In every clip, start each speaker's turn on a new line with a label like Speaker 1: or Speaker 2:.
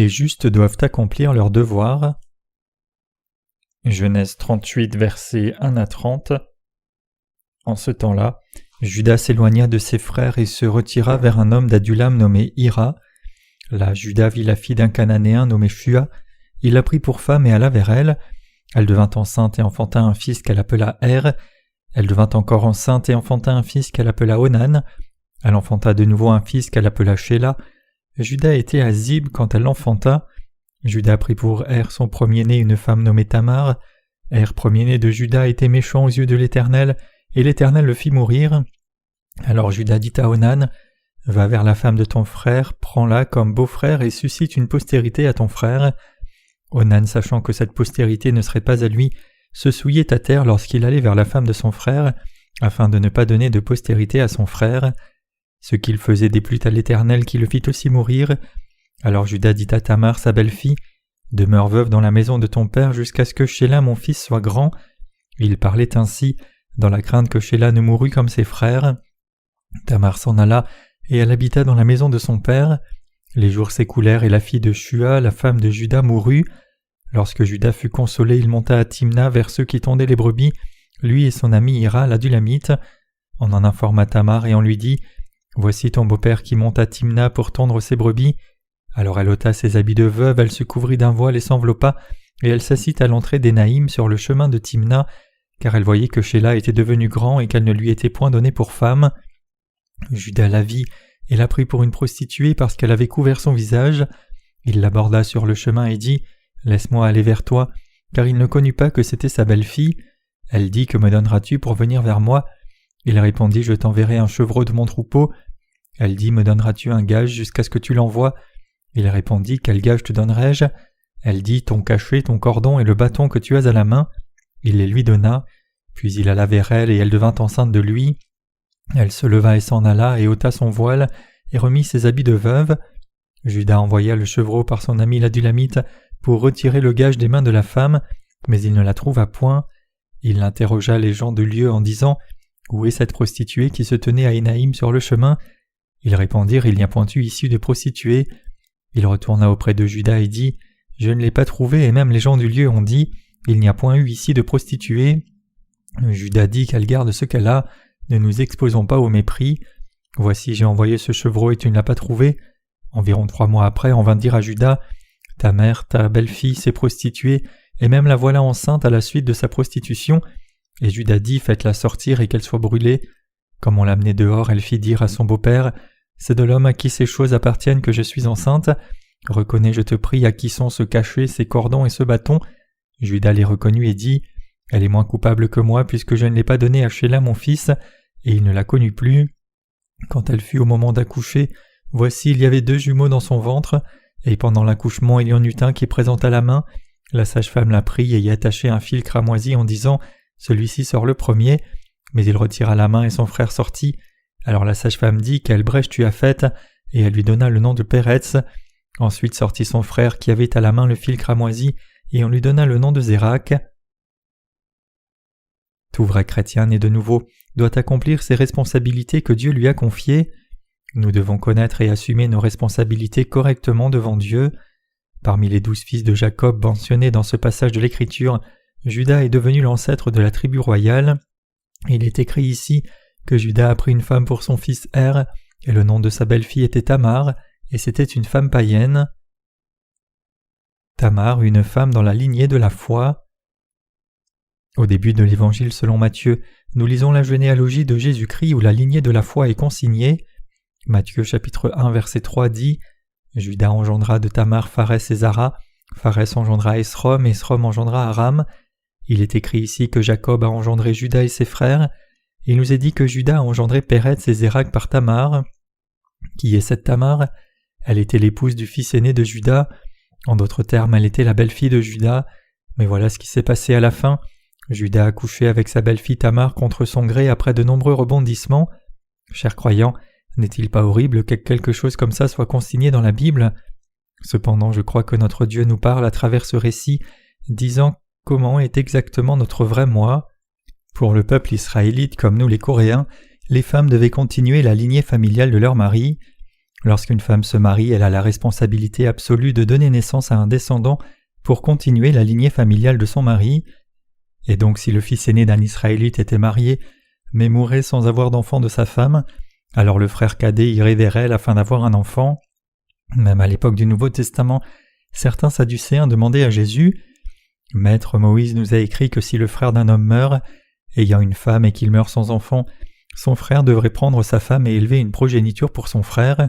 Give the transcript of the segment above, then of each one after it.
Speaker 1: Les justes doivent accomplir leur devoir. Genèse 38, versets 1 à 30. En ce temps-là, Juda s'éloigna de ses frères et se retira vers un homme d'Adulam nommé Hira. Là, Juda vit la fille d'un Cananéen nommé Shua. Il la prit pour femme et alla vers elle. Elle devint enceinte et enfanta un fils qu'elle appela Er. Elle devint encore enceinte et enfanta un fils qu'elle appela Onan. Elle enfanta de nouveau un fils qu'elle appela Shéla. Juda était à Zib quand elle l'enfanta. Juda prit pour Er son premier-né une femme nommée Tamar. Er, premier-né de Juda, était méchant aux yeux de l'Éternel, et l'Éternel le fit mourir. Alors Juda dit à Onan, « Va vers la femme de ton frère, prends-la comme beau-frère et suscite une postérité à ton frère. » Onan, sachant que cette postérité ne serait pas à lui, se souillait à terre lorsqu'il allait vers la femme de son frère, afin de ne pas donner de postérité à son frère. Ce qu'il faisait déplut à l'Éternel qui le fit aussi mourir. Alors Juda dit à Tamar, sa belle-fille, « Demeure veuve dans la maison de ton père jusqu'à ce que Shéla mon fils soit grand. » Il parlait ainsi, dans la crainte que Shéla ne mourût comme ses frères. Tamar s'en alla, et elle habita dans la maison de son père. Les jours s'écoulèrent, et la fille de Shua, la femme de Juda, mourut. Lorsque Juda fut consolé, il monta à Timna vers ceux qui tondaient les brebis, lui et son ami Hira l'Adulamite. On en informa Tamar et on lui dit, « Voici ton beau-père qui monte à Timna pour tondre ses brebis. » Alors elle ôta ses habits de veuve, elle se couvrit d'un voile et s'enveloppa, et elle s'assit à l'entrée d'Énaïm sur le chemin de Timna, car elle voyait que Shéla était devenu grand et qu'elle ne lui était point donnée pour femme. Juda la vit et la prit pour une prostituée parce qu'elle avait couvert son visage. Il l'aborda sur le chemin et dit, « Laisse-moi aller vers toi, car il ne connut pas que c'était sa belle-fille. » Elle dit, « Que me donneras-tu pour venir vers moi ?» Il répondit, « Je t'enverrai un chevreau de mon troupeau. » Elle dit, « Me donneras-tu un gage jusqu'à ce que tu l'envoies ?» Il répondit, « Quel gage te donnerai-je » Elle dit, « Ton cachet, ton cordon et le bâton que tu as à la main. » Il les lui donna, puis il alla vers elle et elle devint enceinte de lui. Elle se leva et s'en alla et ôta son voile et remit ses habits de veuve. Juda envoya le chevreau par son ami l'Adulamite pour retirer le gage des mains de la femme, mais il ne la trouva point. Il interrogea les gens du lieu en disant, « Où est cette prostituée qui se tenait à Énaïm sur le chemin ?» Ils répondirent, « Il n'y a point eu ici de prostituée. » Il retourna auprès de Juda et dit, « Je ne l'ai pas trouvée, et même les gens du lieu ont dit, « Il n'y a point eu ici de prostituée. » Juda dit qu'elle garde ce qu'elle a, ne nous exposons pas au mépris. Voici, j'ai envoyé ce chevreau et tu ne l'as pas trouvé. Environ 3 mois après, on vint dire à Juda, « Ta mère, ta belle-fille s'est prostituée, et même la voilà enceinte à la suite de sa prostitution. » Et Juda dit, « Faites-la sortir et qu'elle soit brûlée. » Comme on l'amenait dehors, elle fit dire à son beau-père, « C'est de l'homme à qui ces choses appartiennent que je suis enceinte. Reconnais, je te prie, à qui sont ce cachet, ces cordons et ce bâton. » Juda les reconnut et dit, « Elle est moins coupable que moi, puisque je ne l'ai pas donnée à Shéla mon fils, et il ne la connut plus. » Quand elle fut au moment d'accoucher, voici il y avait 2 jumeaux dans son ventre, et pendant l'accouchement il y en eut un qui présenta la main. La sage-femme la prit et y attachait un fil cramoisi en disant, « Celui-ci sort le premier. » Mais il retira la main et son frère sortit. Alors la sage-femme dit, « Quelle brèche tu as faite ?» Et elle lui donna le nom de Péretz. Ensuite sortit son frère qui avait à la main le fil cramoisi, et on lui donna le nom de Zérak. Tout vrai chrétien né de nouveau doit accomplir ses responsabilités que Dieu lui a confiées. Nous devons connaître et assumer nos responsabilités correctement devant Dieu. Parmi les 12 fils de Jacob mentionnés dans ce passage de l'Écriture, Juda est devenu l'ancêtre de la tribu royale. Il est écrit ici que Juda a pris une femme pour son fils Er, et le nom de sa belle-fille était Tamar, et c'était une femme païenne. Tamar, une femme dans la lignée de la foi. Au début de l'Évangile selon Matthieu, nous lisons la généalogie de Jésus-Christ où la lignée de la foi est consignée. Matthieu chapitre 1 verset 3 dit « Juda engendra de Tamar Pharès et Zara, Pharès engendra Esrom, Esrom engendra Aram. » Il est écrit ici que Jacob a engendré Juda et ses frères. Il nous est dit que Juda a engendré Péretz et Zérak par Tamar. Qui est cette Tamar ? Elle était l'épouse du fils aîné de Juda. En d'autres termes, elle était la belle-fille de Juda. Mais voilà ce qui s'est passé à la fin. Juda a couché avec sa belle-fille Tamar contre son gré après de nombreux rebondissements. Chers croyants, n'est-il pas horrible que quelque chose comme ça soit consigné dans la Bible ? Cependant, je crois que notre Dieu nous parle à travers ce récit, disant comment est exactement notre vrai moi. Pour le peuple israélite comme nous les Coréens, les femmes devaient continuer la lignée familiale de leur mari. Lorsqu'une femme se marie, elle a la responsabilité absolue de donner naissance à un descendant pour continuer la lignée familiale de son mari. Et donc si le fils aîné d'un Israélite était marié, mais mourait sans avoir d'enfant de sa femme, alors le frère cadet irait vers elle afin d'avoir un enfant. Même à l'époque du Nouveau Testament, certains Sadducéens demandaient à Jésus « Maître, Moïse nous a écrit que si le frère d'un homme meurt, ayant une femme et qu'il meurt sans enfant, son frère devrait prendre sa femme et élever une progéniture pour son frère.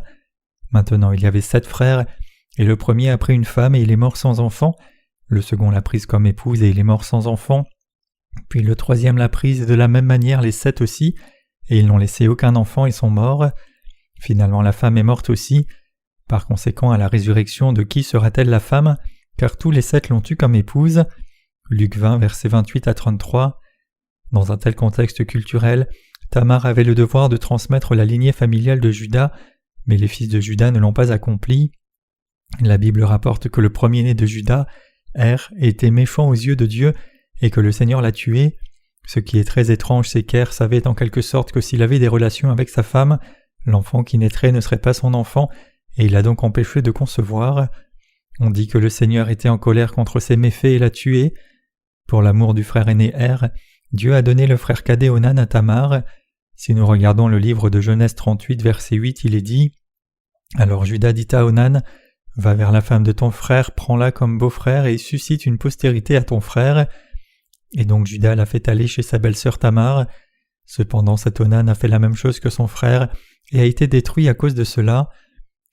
Speaker 1: Maintenant il y avait 7 frères, et le premier a pris une femme et il est mort sans enfant, le second l'a prise comme épouse et il est mort sans enfant, puis le troisième l'a prise et de la même manière les 7 aussi, et ils n'ont laissé aucun enfant et sont morts. Finalement la femme est morte aussi. Par conséquent, à la résurrection, de qui sera-t-elle la femme, car tous les 7 l'ont eue comme épouse. Luc 20, versets 28 à 33. Dans un tel contexte culturel, Tamar avait le devoir de transmettre la lignée familiale de Juda, mais les fils de Juda ne l'ont pas accompli. La Bible rapporte que le premier-né de Juda, était méchant aux yeux de Dieu et que le Seigneur l'a tué. Ce qui est très étrange, c'est qu'Er savait en quelque sorte que s'il avait des relations avec sa femme, l'enfant qui naîtrait ne serait pas son enfant, et il l'a donc empêché de concevoir. On dit que le Seigneur était en colère contre ses méfaits et l'a tué. Pour l'amour du frère aîné Dieu a donné le frère cadet Onan à Tamar. Si nous regardons le livre de Genèse 38, verset 8, il est dit « Alors Juda dit à Onan, « Va vers la femme de ton frère, prends-la comme beau-frère et suscite une postérité à ton frère. » Et donc Juda l'a fait aller chez sa belle-sœur Tamar. Cependant cet Onan a fait la même chose que son frère et a été détruit à cause de cela.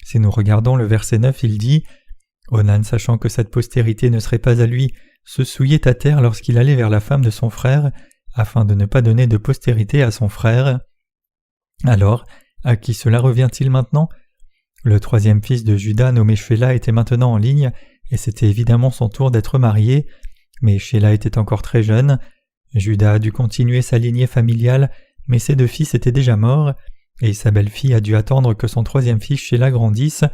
Speaker 1: Si nous regardons le verset 9, il dit « Onan, sachant que cette postérité ne serait pas à lui, se souillait à terre lorsqu'il allait vers la femme de son frère, afin de ne pas donner de postérité à son frère. » Alors, à qui cela revient-il maintenant ? Le troisième fils de Juda, nommé Shéla, était maintenant en ligne, et c'était évidemment son tour d'être marié, mais Shéla était encore très jeune. Juda a dû continuer sa lignée familiale, mais ses 2 fils étaient déjà morts, et sa belle-fille a dû attendre que son troisième fils Shéla grandisse,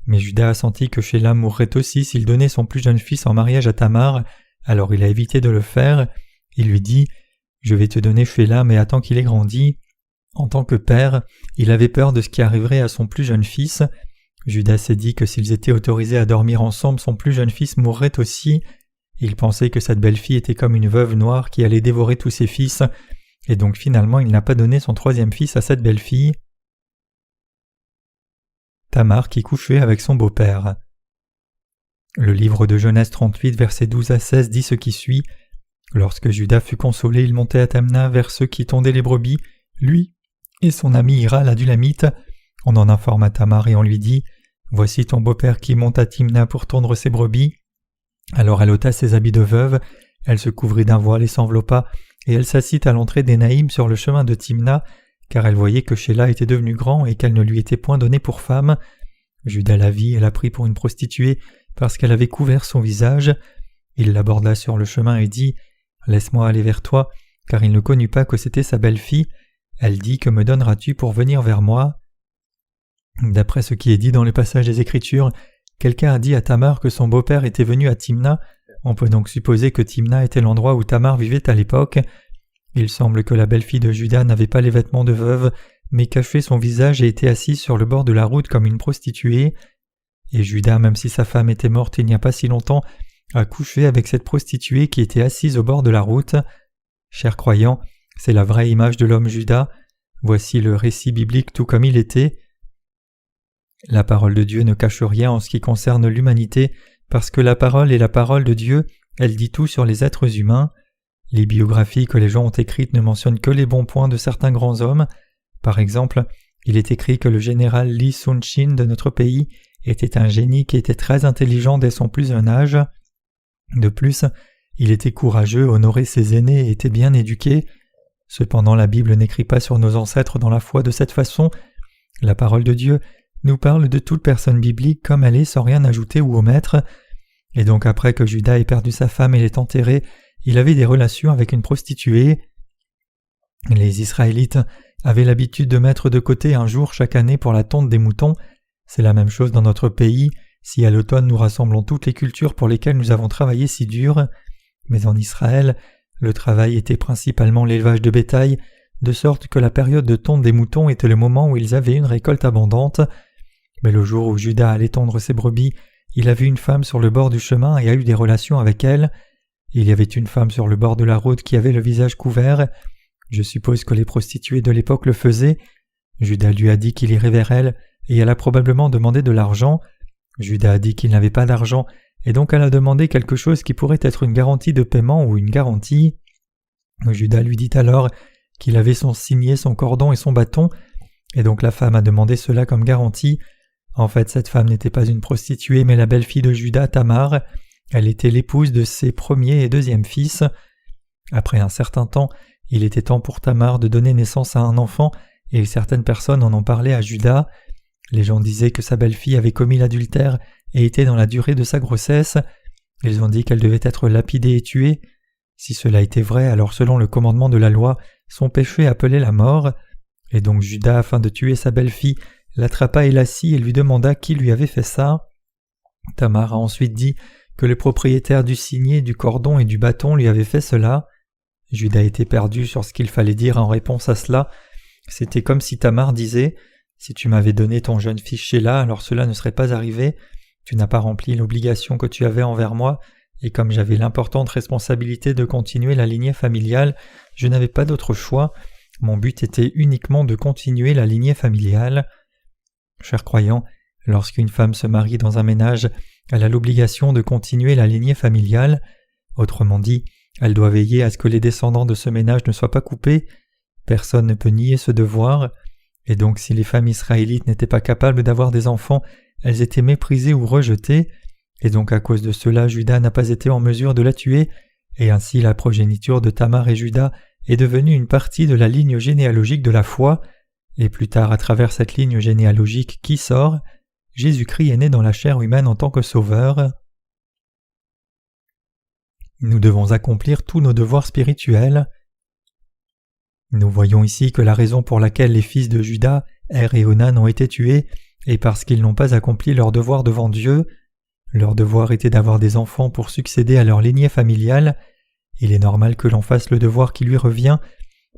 Speaker 1: mais Juda a senti que Shéla mourrait aussi s'il donnait son plus jeune fils en mariage à Tamar, alors il a évité de le faire. Il lui dit « Je vais te donner Shéla, mais attends qu'il ait grandi. » En tant que père, il avait peur de ce qui arriverait à son plus jeune fils. Juda s'est dit que s'ils étaient autorisés à dormir ensemble, son plus jeune fils mourrait aussi. Il pensait que cette belle-fille était comme une veuve noire qui allait dévorer tous ses fils, et donc finalement il n'a pas donné son troisième fils à cette belle-fille. Tamar qui couchait avec son beau-père. Le livre de Genèse 38, versets 12 à 16 dit ce qui suit. Lorsque Juda fut consolé, il montait à Tamna vers ceux qui tondaient les brebis, lui et son ami Hira l'Adulamite. On en informa Tamar et on lui dit « Voici ton beau-père qui monte à Timna pour tondre ses brebis. » Alors elle ôta ses habits de veuve, elle se couvrit d'un voile et s'enveloppa, et elle s'assit à l'entrée d'Énaïm sur le chemin de Timna, car elle voyait que Shéla était devenu grand et qu'elle ne lui était point donnée pour femme. Juda la vit et la prit pour une prostituée, parce qu'elle avait couvert son visage. Il l'aborda sur le chemin et dit « Laisse-moi aller vers toi », car il ne connut pas que c'était sa belle-fille. Elle dit « Que me donneras-tu pour venir vers moi ?» D'après ce qui est dit dans le passage des Écritures, quelqu'un a dit à Tamar que son beau-père était venu à Timna. On peut donc supposer que Timna était l'endroit où Tamar vivait à l'époque. Il semble que la belle-fille de Juda n'avait pas les vêtements de veuve, mais cachait son visage et était assise sur le bord de la route comme une prostituée. Et Juda, même si sa femme était morte il n'y a pas si longtemps, a couché avec cette prostituée qui était assise au bord de la route. Chers croyants, c'est la vraie image de l'homme Juda. Voici le récit biblique tout comme il était. La parole de Dieu ne cache rien en ce qui concerne l'humanité, parce que la parole est la parole de Dieu, elle dit tout sur les êtres humains. Les biographies que les gens ont écrites ne mentionnent que les bons points de certains grands hommes. Par exemple, il est écrit que le général Lee Sun-shin de notre pays était un génie qui était très intelligent dès son plus jeune âge. De plus, il était courageux, honorait ses aînés et était bien éduqué. Cependant, la Bible n'écrit pas sur nos ancêtres dans la foi de cette façon. La parole de Dieu nous parle de toute personne biblique comme elle est sans rien ajouter ou omettre. Et donc après que Juda ait perdu sa femme et l'ait enterrée, il avait des relations avec une prostituée. Les Israélites avaient l'habitude de mettre de côté un jour chaque année pour la tonte des moutons. C'est la même chose dans notre pays, si à l'automne nous rassemblons toutes les cultures pour lesquelles nous avons travaillé si dur. Mais en Israël, le travail était principalement l'élevage de bétail, de sorte que la période de tonte des moutons était le moment où ils avaient une récolte abondante. Mais le jour où Judas allait tondre ses brebis, il a vu une femme sur le bord du chemin et a eu des relations avec elle. Il y avait une femme sur le bord de la route qui avait le visage couvert. Je suppose que les prostituées de l'époque le faisaient. Judas lui a dit qu'il irait vers elle, et elle a probablement demandé de l'argent. Judas a dit qu'il n'avait pas d'argent, et donc elle a demandé quelque chose qui pourrait être une garantie de paiement ou une garantie. Judas lui dit alors qu'il avait son signet, son cordon et son bâton, et donc la femme a demandé cela comme garantie. En fait, cette femme n'était pas une prostituée, mais la belle-fille de Judas, Tamar. Elle était l'épouse de ses premier et deuxième fils. Après un certain temps, il était temps pour Tamar de donner naissance à un enfant, et certaines personnes en ont parlé à Judas. Les gens disaient que sa belle-fille avait commis l'adultère et était dans la durée de sa grossesse. Ils ont dit qu'elle devait être lapidée et tuée. Si cela était vrai, alors selon le commandement de la loi, son péché appelait la mort. Et donc Judas, afin de tuer sa belle-fille, l'attrapa et l'assit et lui demanda qui lui avait fait ça. Tamar a ensuite dit que le propriétaire du signet, du cordon et du bâton lui avait fait cela. Judas était perdu sur ce qu'il fallait dire en réponse à cela. C'était comme si Tamar disait « Si tu m'avais donné ton jeune fils Shéla, alors cela ne serait pas arrivé. Tu n'as pas rempli l'obligation que tu avais envers moi, et comme j'avais l'importante responsabilité de continuer la lignée familiale, je n'avais pas d'autre choix. Mon but était uniquement de continuer la lignée familiale. » Chers croyants, lorsqu'une femme se marie dans un ménage, elle a l'obligation de continuer la lignée familiale. Autrement dit, elle doit veiller à ce que les descendants de ce ménage ne soient pas coupés. Personne ne peut nier ce devoir. Et donc si les femmes israélites n'étaient pas capables d'avoir des enfants, elles étaient méprisées ou rejetées. Et donc à cause de cela, Judas n'a pas été en mesure de la tuer, et ainsi la progéniture de Tamar et Judas est devenue une partie de la ligne généalogique de la foi. Et plus tard, à travers cette ligne généalogique qui sort, Jésus-Christ est né dans la chair humaine en tant que sauveur. Nous devons accomplir tous nos devoirs spirituels. Nous voyons ici que la raison pour laquelle les fils de Judas, et Onan ont été tués est parce qu'ils n'ont pas accompli leur devoir devant Dieu. Leur devoir était d'avoir des enfants pour succéder à leur lignée familiale. Il est normal que l'on fasse le devoir qui lui revient.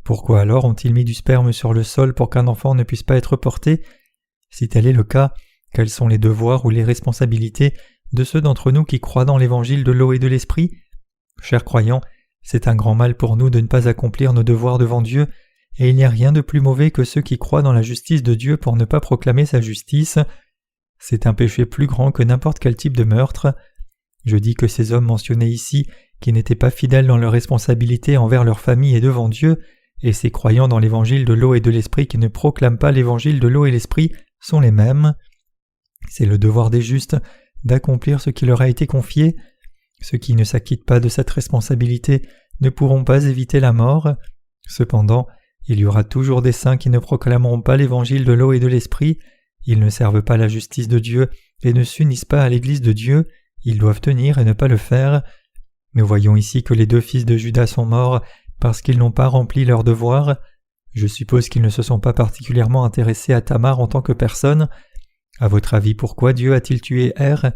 Speaker 1: Pourquoi alors ont-ils mis du sperme sur le sol pour qu'un enfant ne puisse pas être porté? Si tel est le cas, quels sont les devoirs ou les responsabilités de ceux d'entre nous qui croient dans l'évangile de l'eau et de l'esprit? Chers croyants, c'est un grand mal pour nous de ne pas accomplir nos devoirs devant Dieu, et il n'y a rien de plus mauvais que ceux qui croient dans la justice de Dieu pour ne pas proclamer sa justice. C'est un péché plus grand que n'importe quel type de meurtre. Je dis que ces hommes mentionnés ici, qui n'étaient pas fidèles dans leurs responsabilités envers leur famille et devant Dieu, et ces croyants dans l'évangile de l'eau et de l'esprit qui ne proclament pas l'évangile de l'eau et l'esprit sont les mêmes. C'est le devoir des justes d'accomplir ce qui leur a été confié. Ceux qui ne s'acquittent pas de cette responsabilité ne pourront pas éviter la mort. Cependant, il y aura toujours des saints qui ne proclameront pas l'évangile de l'eau et de l'esprit. Ils ne servent pas la justice de Dieu et ne s'unissent pas à l'Église de Dieu. Ils doivent tenir et ne pas le faire. Nous voyons ici que les deux fils de Judas sont morts parce qu'ils n'ont pas rempli leur devoir. Je suppose qu'ils ne se sont pas particulièrement intéressés à Tamar en tant que personne. À votre avis, pourquoi Dieu a-t-il tué Er?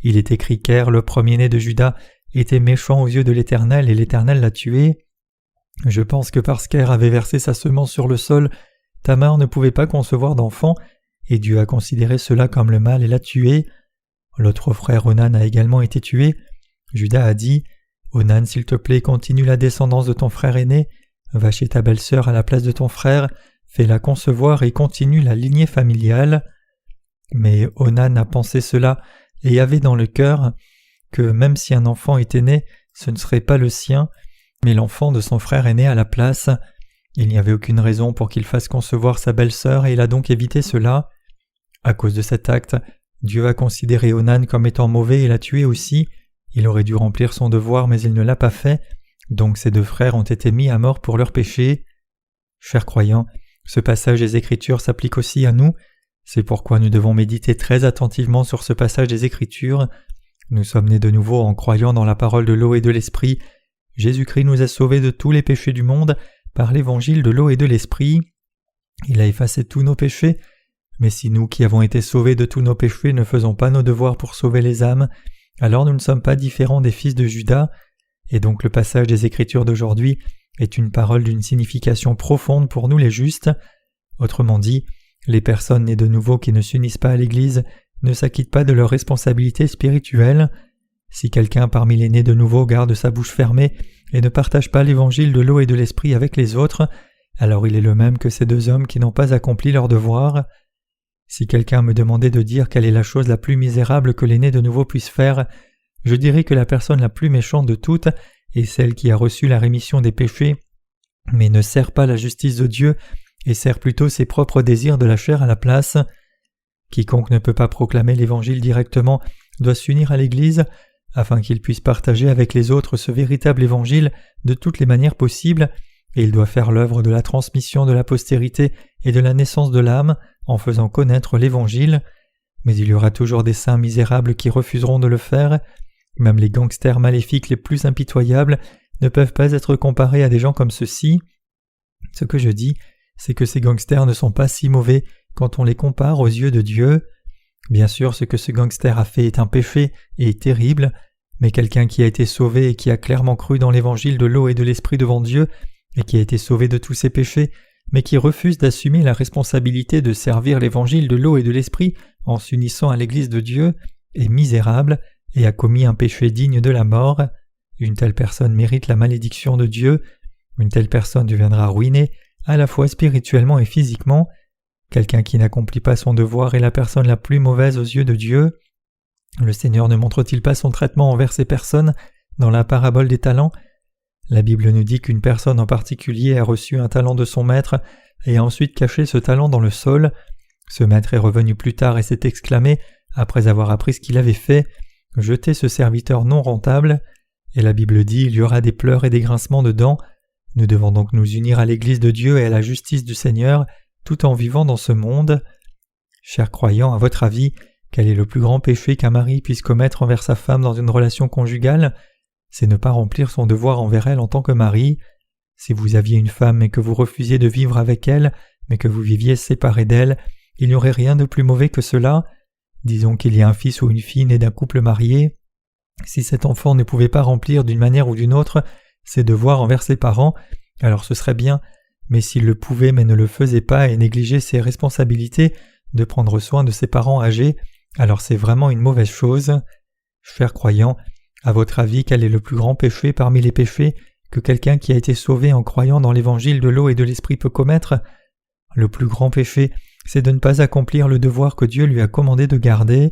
Speaker 1: Il est écrit qu'Er, le premier-né de Judas, était méchant aux yeux de l'Éternel et l'Éternel l'a tué. Je pense que parce qu'Er avait versé sa semence sur le sol, Tamar ne pouvait pas concevoir d'enfant, et Dieu a considéré cela comme le mal et l'a tué. L'autre frère Onan a également été tué. Judas a dit « Onan, s'il te plaît, continue la descendance de ton frère aîné, va chez ta belle-sœur à la place de ton frère, fais-la concevoir et continue la lignée familiale. » Mais Onan a pensé cela et avait dans le cœur que même si un enfant était né, ce ne serait pas le sien, mais l'enfant de son frère aîné à la place. Il n'y avait aucune raison pour qu'il fasse concevoir sa belle-sœur et il a donc évité cela. À cause de cet acte, Dieu a considéré Onan comme étant mauvais et l'a tué aussi. Il aurait dû remplir son devoir mais il ne l'a pas fait, donc ses deux frères ont été mis à mort pour leurs péchés. Chers croyants, ce passage des Écritures s'applique aussi à nous. C'est pourquoi nous devons méditer très attentivement sur ce passage des Écritures. Nous sommes nés de nouveau en croyant dans la parole de l'eau et de l'esprit. Jésus-Christ nous a sauvés de tous les péchés du monde par l'évangile de l'eau et de l'esprit. Il a effacé tous nos péchés, mais si nous qui avons été sauvés de tous nos péchés ne faisons pas nos devoirs pour sauver les âmes, alors nous ne sommes pas différents des fils de Judas, et donc le passage des Écritures d'aujourd'hui est une parole d'une signification profonde pour nous les justes. Autrement dit, Les personnes nées de nouveau qui ne s'unissent pas à l'Église ne s'acquittent pas de leurs responsabilités spirituelles. Si quelqu'un parmi les nés de nouveau garde sa bouche fermée et ne partage pas l'évangile de l'eau et de l'esprit avec les autres, alors il est le même que ces deux hommes qui n'ont pas accompli leur devoir. Si quelqu'un me demandait de dire quelle est la chose la plus misérable que les nés de nouveau puissent faire, je dirais que la personne la plus méchante de toutes est celle qui a reçu la rémission des péchés, mais ne sert pas la justice de Dieu et sert plutôt ses propres désirs de la chair à la place. Quiconque ne peut pas proclamer l'Évangile directement doit s'unir à l'Église afin qu'il puisse partager avec les autres ce véritable Évangile de toutes les manières possibles, et il doit faire l'œuvre de la transmission de la postérité et de la naissance de l'âme en faisant connaître l'Évangile. Mais il y aura toujours des saints misérables qui refuseront de le faire. Même les gangsters maléfiques les plus impitoyables ne peuvent pas être comparés à des gens comme ceux-ci. Ce que je dis, c'est que ces gangsters ne sont pas si mauvais quand on les compare aux yeux de Dieu. Bien sûr, ce que ce gangster a fait est un péché et est terrible, mais quelqu'un qui a été sauvé et qui a clairement cru dans l'évangile de l'eau et de l'esprit devant Dieu, et qui a été sauvé de tous ses péchés, mais qui refuse d'assumer la responsabilité de servir l'évangile de l'eau et de l'esprit en s'unissant à l'Église de Dieu, est misérable et a commis un péché digne de la mort. Une telle personne mérite la malédiction de Dieu. Une telle personne deviendra ruinée, à la fois spirituellement et physiquement. Quelqu'un qui n'accomplit pas son devoir est la personne la plus mauvaise aux yeux de Dieu. Le Seigneur ne montre-t-il pas son traitement envers ces personnes dans la parabole des talents? La Bible nous dit qu'une personne en particulier a reçu un talent de son maître et a ensuite caché ce talent dans le sol. Ce maître est revenu plus tard et s'est exclamé, après avoir appris ce qu'il avait fait, « Jetez ce serviteur non rentable ». Et la Bible dit, il y aura des pleurs et des grincements de dents. Nous devons donc nous unir à l'Église de Dieu et à la justice du Seigneur, tout en vivant dans ce monde. Chers croyants, à votre avis, quel est le plus grand péché qu'un mari puisse commettre envers sa femme dans une relation conjugale? C'est ne pas remplir son devoir envers elle en tant que mari. Si vous aviez une femme et que vous refusiez de vivre avec elle, mais que vous viviez séparés d'elle, il n'y aurait rien de plus mauvais que cela. Disons qu'il y a un fils ou une fille né d'un couple marié. Si cet enfant ne pouvait pas remplir d'une manière ou d'une autre ses devoirs envers ses parents, alors ce serait bien, mais s'il le pouvait mais ne le faisait pas et négligeait ses responsabilités de prendre soin de ses parents âgés, alors c'est vraiment une mauvaise chose. Chers croyants, à votre avis, quel est le plus grand péché parmi les péchés que quelqu'un qui a été sauvé en croyant dans l'évangile de l'eau et de l'esprit peut commettre? Le plus grand péché, c'est de ne pas accomplir le devoir que Dieu lui a commandé de garder.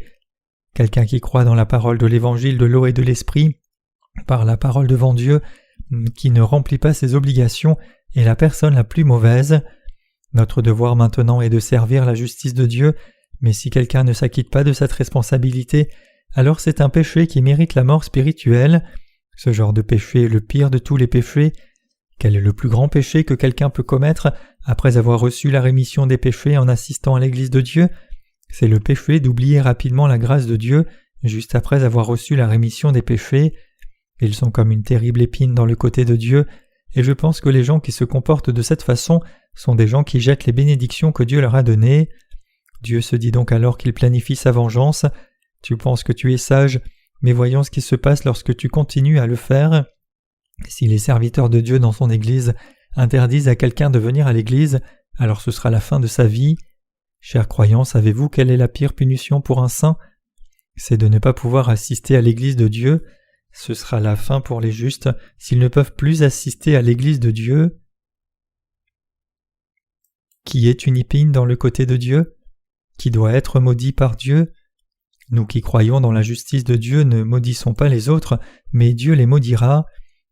Speaker 1: Quelqu'un qui croit dans la parole de l'évangile de l'eau et de l'esprit, par la parole devant Dieu, qui ne remplit pas ses obligations, est la personne la plus mauvaise. Notre devoir maintenant est de servir la justice de Dieu, mais si quelqu'un ne s'acquitte pas de cette responsabilité, alors c'est un péché qui mérite la mort spirituelle. Ce genre de péché est le pire de tous les péchés. Quel est le plus grand péché que quelqu'un peut commettre après avoir reçu la rémission des péchés en assistant à l'Église de Dieu? C'est le péché d'oublier rapidement la grâce de Dieu juste après avoir reçu la rémission des péchés. Ils sont comme une terrible épine dans le côté de Dieu, et je pense que les gens qui se comportent de cette façon sont des gens qui jettent les bénédictions que Dieu leur a données. Dieu se dit donc alors qu'il planifie sa vengeance. Tu penses que tu es sage, mais voyons ce qui se passe lorsque tu continues à le faire. Si les serviteurs de Dieu dans son Église interdisent à quelqu'un de venir à l'Église, alors ce sera la fin de sa vie. Chers croyants, savez-vous quelle est la pire punition pour un saint? C'est de ne pas pouvoir assister à l'Église de Dieu. Ce sera la fin pour les justes s'ils ne peuvent plus assister à l'Église de Dieu. Qui est une épine dans le côté de Dieu? Qui doit être maudit par Dieu? Nous qui croyons dans la justice de Dieu ne maudissons pas les autres, mais Dieu les maudira.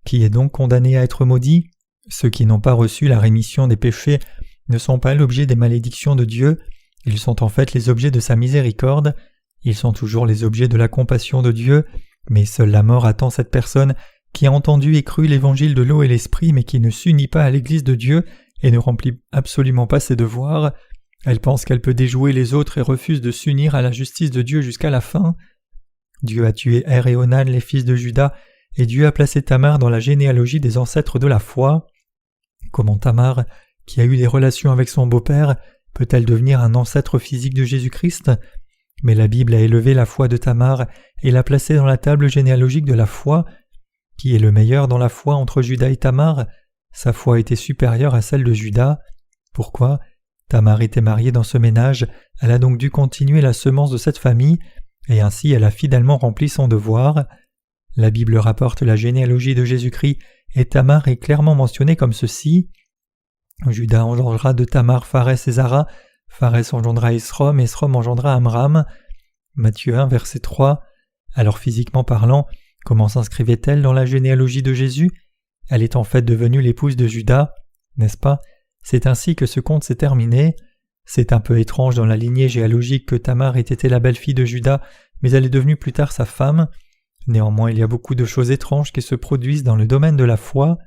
Speaker 1: Qui est donc condamné à être maudit? Ceux qui n'ont pas reçu la rémission des péchés ne sont pas l'objet des malédictions de Dieu, ils sont en fait les objets de sa miséricorde, ils sont toujours les objets de la compassion de Dieu, mais seule la mort attend cette personne qui a entendu et cru l'évangile de l'eau et l'esprit mais qui ne s'unit pas à l'Église de Dieu et ne remplit absolument pas ses devoirs. Elle pense qu'elle peut déjouer les autres et refuse de s'unir à la justice de Dieu jusqu'à la fin. Dieu a tué Er et Onan, les fils de Juda, et Dieu a placé Tamar dans la généalogie des ancêtres de la foi. Comment Tamar, qui a eu des relations avec son beau-père, peut-elle devenir un ancêtre physique de Jésus-Christ? Mais la Bible a élevé la foi de Tamar et l'a placée dans la table généalogique de la foi. Qui est le meilleur dans la foi entre Juda et Tamar? Sa foi était supérieure à celle de Juda. Pourquoi? Tamar était mariée dans ce ménage, elle a donc dû continuer la semence de cette famille, et ainsi elle a fidèlement rempli son devoir. La Bible rapporte la généalogie de Jésus-Christ, et Tamar est clairement mentionnée comme ceci. Juda engendra de Tamar Pharès et Zara, Pharès engendra Esrom, Esrom engendra Amram. Matthieu 1, verset 3. Alors physiquement parlant, comment s'inscrivait-elle dans la généalogie de Jésus? Elle est en fait devenue l'épouse de Juda, n'est-ce pas? C'est ainsi que ce conte s'est terminé. C'est un peu étrange dans la lignée généalogique que Tamar ait été la belle-fille de Juda, mais elle est devenue plus tard sa femme. Néanmoins, il y a beaucoup de choses étranges qui se produisent dans le domaine de la foi.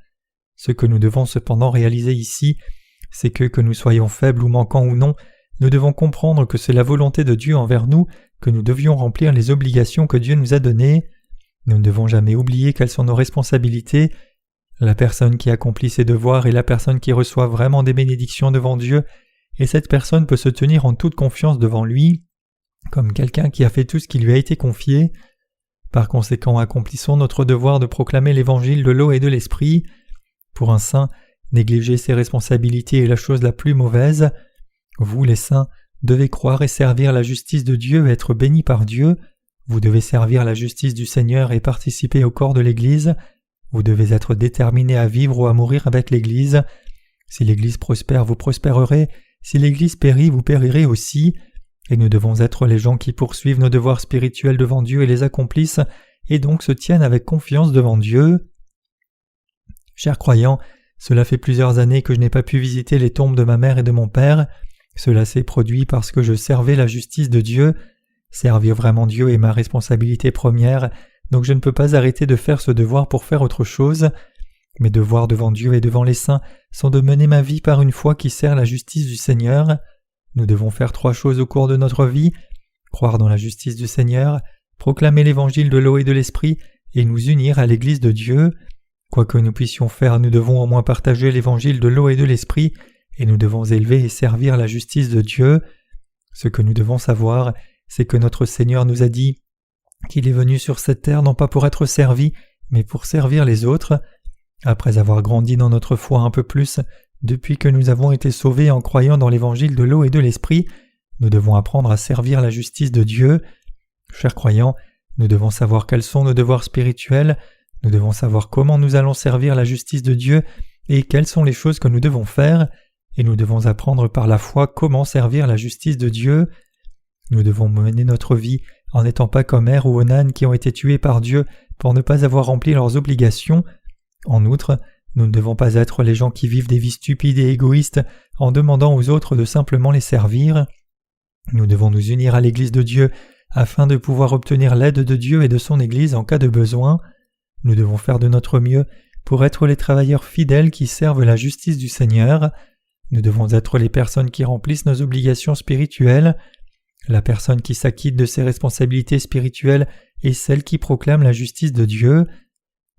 Speaker 1: Ce que nous devons cependant réaliser ici, c'est que nous soyons faibles ou manquants ou non, nous devons comprendre que c'est la volonté de Dieu envers nous que nous devions remplir les obligations que Dieu nous a données. Nous ne devons jamais oublier quelles sont nos responsabilités. La personne qui accomplit ses devoirs est la personne qui reçoit vraiment des bénédictions devant Dieu, et cette personne peut se tenir en toute confiance devant lui, comme quelqu'un qui a fait tout ce qui lui a été confié. Par conséquent, accomplissons notre devoir de proclamer l'évangile de l'eau et de l'esprit. Pour un saint, négliger ses responsabilités est la chose la plus mauvaise. Vous, les saints, devez croire et servir la justice de Dieu et être bénis par Dieu. Vous devez servir la justice du Seigneur et participer au corps de l'Église. Vous devez être déterminés à vivre ou à mourir avec l'Église. Si l'Église prospère, vous prospérerez. Si l'Église périt, vous périrez aussi. Et nous devons être les gens qui poursuivent nos devoirs spirituels devant Dieu et les accomplissent, et donc se tiennent avec confiance devant Dieu. Chers croyants, cela fait plusieurs années que je n'ai pas pu visiter les tombes de ma mère et de mon père. Cela s'est produit parce que je servais la justice de Dieu. Servir vraiment Dieu est ma responsabilité première, donc je ne peux pas arrêter de faire ce devoir pour faire autre chose. Mes devoirs devant Dieu et devant les saints sont de mener ma vie par une foi qui sert la justice du Seigneur. Nous devons faire 3 choses au cours de notre vie: croire dans la justice du Seigneur, proclamer l'évangile de l'eau et de l'esprit, et nous unir à l'Église de Dieu. Quoi que nous puissions faire, nous devons au moins partager l'évangile de l'eau et de l'esprit, et nous devons élever et servir la justice de Dieu. Ce que nous devons savoir, c'est que notre Seigneur nous a dit qu'il est venu sur cette terre non pas pour être servi, mais pour servir les autres. Après avoir grandi dans notre foi un peu plus, depuis que nous avons été sauvés en croyant dans l'évangile de l'eau et de l'esprit, nous devons apprendre à servir la justice de Dieu. Chers croyants, nous devons savoir quels sont nos devoirs spirituels, nous devons savoir comment nous allons servir la justice de Dieu et quelles sont les choses que nous devons faire, et nous devons apprendre par la foi comment servir la justice de Dieu. Nous devons mener notre vie en n'étant pas comme Er ou Onan qui ont été tués par Dieu pour ne pas avoir rempli leurs obligations. En outre, nous ne devons pas être les gens qui vivent des vies stupides et égoïstes en demandant aux autres de simplement les servir. Nous devons nous unir à l'Église de Dieu afin de pouvoir obtenir l'aide de Dieu et de son Église en cas de besoin. Nous devons faire de notre mieux pour être les travailleurs fidèles qui servent la justice du Seigneur. Nous devons être les personnes qui remplissent nos obligations spirituelles. La personne qui s'acquitte de ses responsabilités spirituelles est celle qui proclame la justice de Dieu.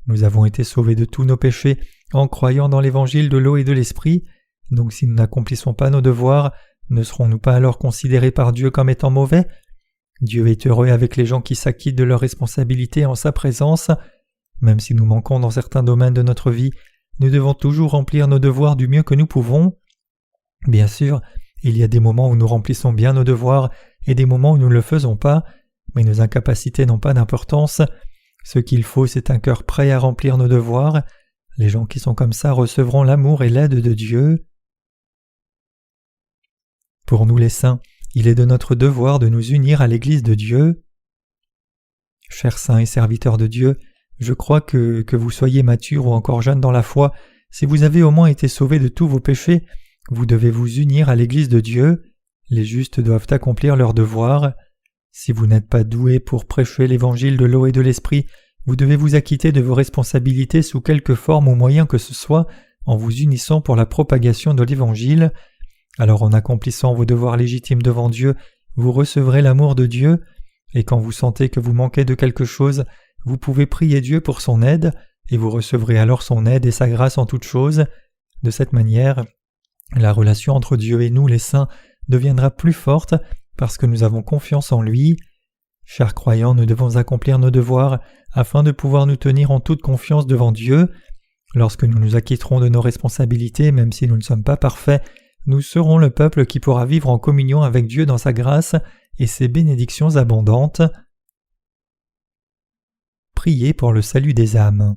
Speaker 1: Nous avons été sauvés de tous nos péchés en croyant dans l'évangile de l'eau et de l'esprit, donc si nous n'accomplissons pas nos devoirs, ne serons-nous pas alors considérés par Dieu comme étant mauvais? Dieu est heureux avec les gens qui s'acquittent de leurs responsabilités en sa présence. Même si nous manquons dans certains domaines de notre vie, nous devons toujours remplir nos devoirs du mieux que nous pouvons. Bien sûr, il y a des moments où nous remplissons bien nos devoirs et des moments où nous ne le faisons pas, mais nos incapacités n'ont pas d'importance. Ce qu'il faut, c'est un cœur prêt à remplir nos devoirs. Les gens qui sont comme ça recevront l'amour et l'aide de Dieu. Pour nous les saints, il est de notre devoir de nous unir à l'Église de Dieu. Chers saints et serviteurs de Dieu, je crois que vous soyez matures ou encore jeunes dans la foi, si vous avez au moins été sauvés de tous vos péchés, vous devez vous unir à l'Église de Dieu. Les justes doivent accomplir leurs devoirs. Si vous n'êtes pas doués pour prêcher l'évangile de l'eau et de l'esprit, vous devez vous acquitter de vos responsabilités sous quelque forme ou moyen que ce soit, en vous unissant pour la propagation de l'évangile. Alors en accomplissant vos devoirs légitimes devant Dieu, vous recevrez l'amour de Dieu, et quand vous sentez que vous manquez de quelque chose, vous pouvez prier Dieu pour son aide, et vous recevrez alors son aide et sa grâce en toutes choses. De cette manière, la relation entre Dieu et nous, les saints, deviendra plus forte parce que nous avons confiance en lui. Chers croyants, nous devons accomplir nos devoirs afin de pouvoir nous tenir en toute confiance devant Dieu. Lorsque nous nous acquitterons de nos responsabilités, même si nous ne sommes pas parfaits, nous serons le peuple qui pourra vivre en communion avec Dieu dans sa grâce et ses bénédictions abondantes. Priez pour le salut des âmes.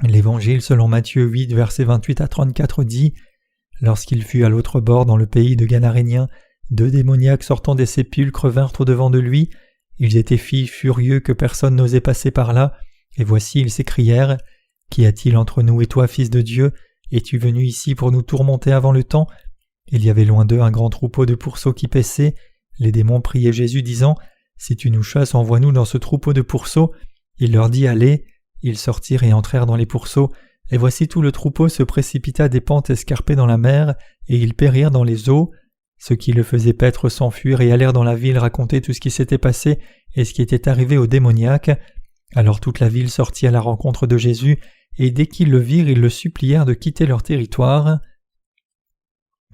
Speaker 1: L'Évangile selon Matthieu 8, versets 28 à 34 dit « Lorsqu'il fut à l'autre bord dans le pays de Gadaréniens, 2 démoniaques sortant des sépulcres vinrent au-devant de lui. Ils étaient furieux que personne n'osait passer par là, et voici ils s'écrièrent « Qu'y a-t-il entre nous et toi, Fils de Dieu ? Es-tu venu ici pour nous tourmenter avant le temps ?» Il y avait loin d'eux un grand troupeau de pourceaux qui paissaient. Les démons priaient Jésus disant « Si tu nous chasses, envoie-nous dans ce troupeau de pourceaux. » Il leur dit « Allez !» Ils sortirent et entrèrent dans les pourceaux, et voici tout le troupeau se précipita des pentes escarpées dans la mer, et ils périrent dans les eaux. Ceux qui le faisaient paître s'enfuirent et allèrent dans la ville raconter tout ce qui s'était passé et ce qui était arrivé aux démoniaques. Alors toute la ville sortit à la rencontre de Jésus, et dès qu'ils le virent, ils le supplièrent de quitter leur territoire.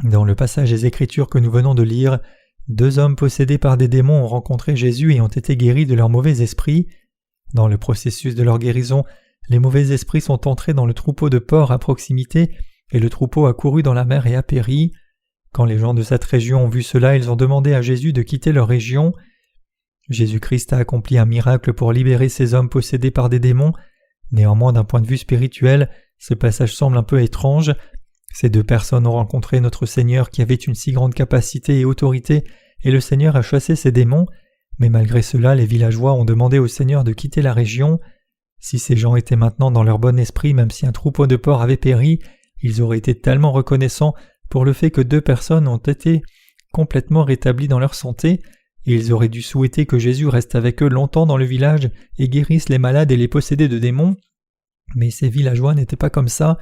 Speaker 1: Dans le passage des Écritures que nous venons de lire, 2 hommes possédés par des démons ont rencontré Jésus et ont été guéris de leurs mauvais esprits. Dans le processus de leur guérison, les mauvais esprits sont entrés dans le troupeau de porcs à proximité, et le troupeau a couru dans la mer et a péri. Quand les gens de cette région ont vu cela, ils ont demandé à Jésus de quitter leur région. Jésus-Christ a accompli un miracle pour libérer ces hommes possédés par des démons. Néanmoins, d'un point de vue spirituel, ce passage semble un peu étrange. Ces 2 personnes ont rencontré notre Seigneur qui avait une si grande capacité et autorité, et le Seigneur a chassé ces démons. Mais malgré cela, les villageois ont demandé au Seigneur de quitter la région. Si ces gens étaient maintenant dans leur bon esprit, même si un troupeau de porcs avait péri, ils auraient été tellement reconnaissants pour le fait que 2 personnes ont été complètement rétablies dans leur santé, et ils auraient dû souhaiter que Jésus reste avec eux longtemps dans le village et guérisse les malades et les possédés de démons. Mais ces villageois n'étaient pas comme ça,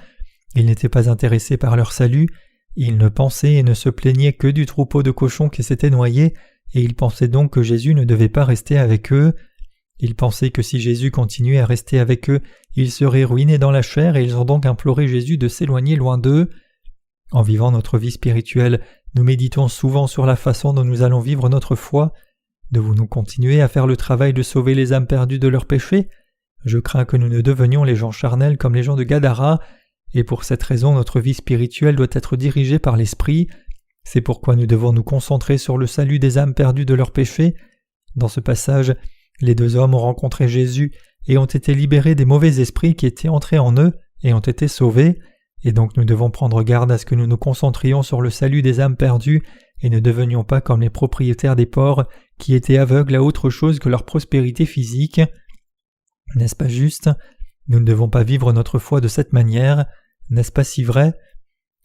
Speaker 1: ils n'étaient pas intéressés par leur salut, ils ne pensaient et ne se plaignaient que du troupeau de cochons qui s'était noyé, et ils pensaient donc que Jésus ne devait pas rester avec eux. Ils pensaient que si Jésus continuait à rester avec eux, ils seraient ruinés dans la chair, et ils ont donc imploré Jésus de s'éloigner loin d'eux. En vivant notre vie spirituelle, nous méditons souvent sur la façon dont nous allons vivre notre foi. Devons-nous continuer à faire le travail de sauver les âmes perdues de leurs péchés ? Je crains que nous ne devenions les gens charnels comme les gens de Gadara, et pour cette raison notre vie spirituelle doit être dirigée par l'Esprit. C'est pourquoi nous devons nous concentrer sur le salut des âmes perdues de leurs péchés. Dans ce passage, les 2 hommes ont rencontré Jésus et ont été libérés des mauvais esprits qui étaient entrés en eux et ont été sauvés, et donc nous devons prendre garde à ce que nous nous concentrions sur le salut des âmes perdues et ne devenions pas comme les propriétaires des porcs qui étaient aveugles à autre chose que leur prospérité physique. N'est-ce pas juste ? Nous ne devons pas vivre notre foi de cette manière. N'est-ce pas si vrai ?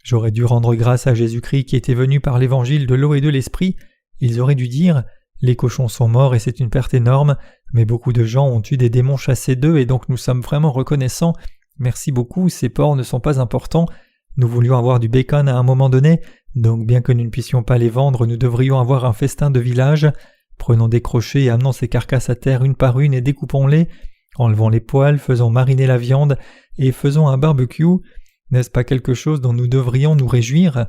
Speaker 1: J'aurais dû rendre grâce à Jésus-Christ qui était venu par l'évangile de l'eau et de l'esprit. Ils auraient dû dire « Les cochons sont morts et c'est une perte énorme, mais beaucoup de gens ont eu des démons chassés d'eux et donc nous sommes vraiment reconnaissants. Merci beaucoup, ces porcs ne sont pas importants. Nous voulions avoir du bacon à un moment donné, donc bien que nous ne puissions pas les vendre, nous devrions avoir un festin de village. Prenons des crochets et amenons ces carcasses à terre une par une et découpons-les. Enlevons les poils, faisons mariner la viande et faisons un barbecue. N'est-ce pas quelque chose dont nous devrions nous réjouir ?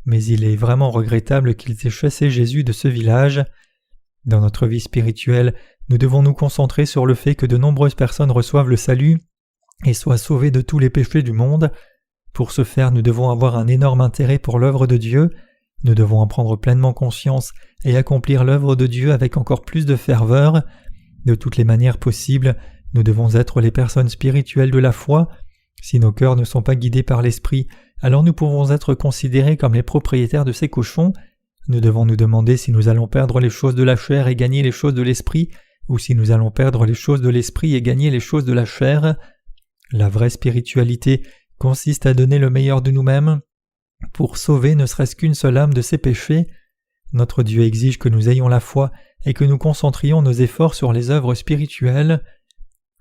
Speaker 1: Mais il est vraiment regrettable qu'ils aient chassé Jésus de ce village. Dans notre vie spirituelle, nous devons nous concentrer sur le fait que de nombreuses personnes reçoivent le salut et soient sauvées de tous les péchés du monde. Pour ce faire, nous devons avoir un énorme intérêt pour l'œuvre de Dieu. Nous devons en prendre pleinement conscience et accomplir l'œuvre de Dieu avec encore plus de ferveur. De toutes les manières possibles, nous devons être les personnes spirituelles de la foi. Si nos cœurs ne sont pas guidés par l'Esprit, alors nous pouvons être considérés comme les propriétaires de ces cochons. Nous devons nous demander si nous allons perdre les choses de la chair et gagner les choses de l'Esprit, ou si nous allons perdre les choses de l'Esprit et gagner les choses de la chair. La vraie spiritualité consiste à donner le meilleur de nous-mêmes pour sauver ne serait-ce qu'une seule âme de ses péchés. Notre Dieu exige que nous ayons la foi et que nous concentrions nos efforts sur les œuvres spirituelles.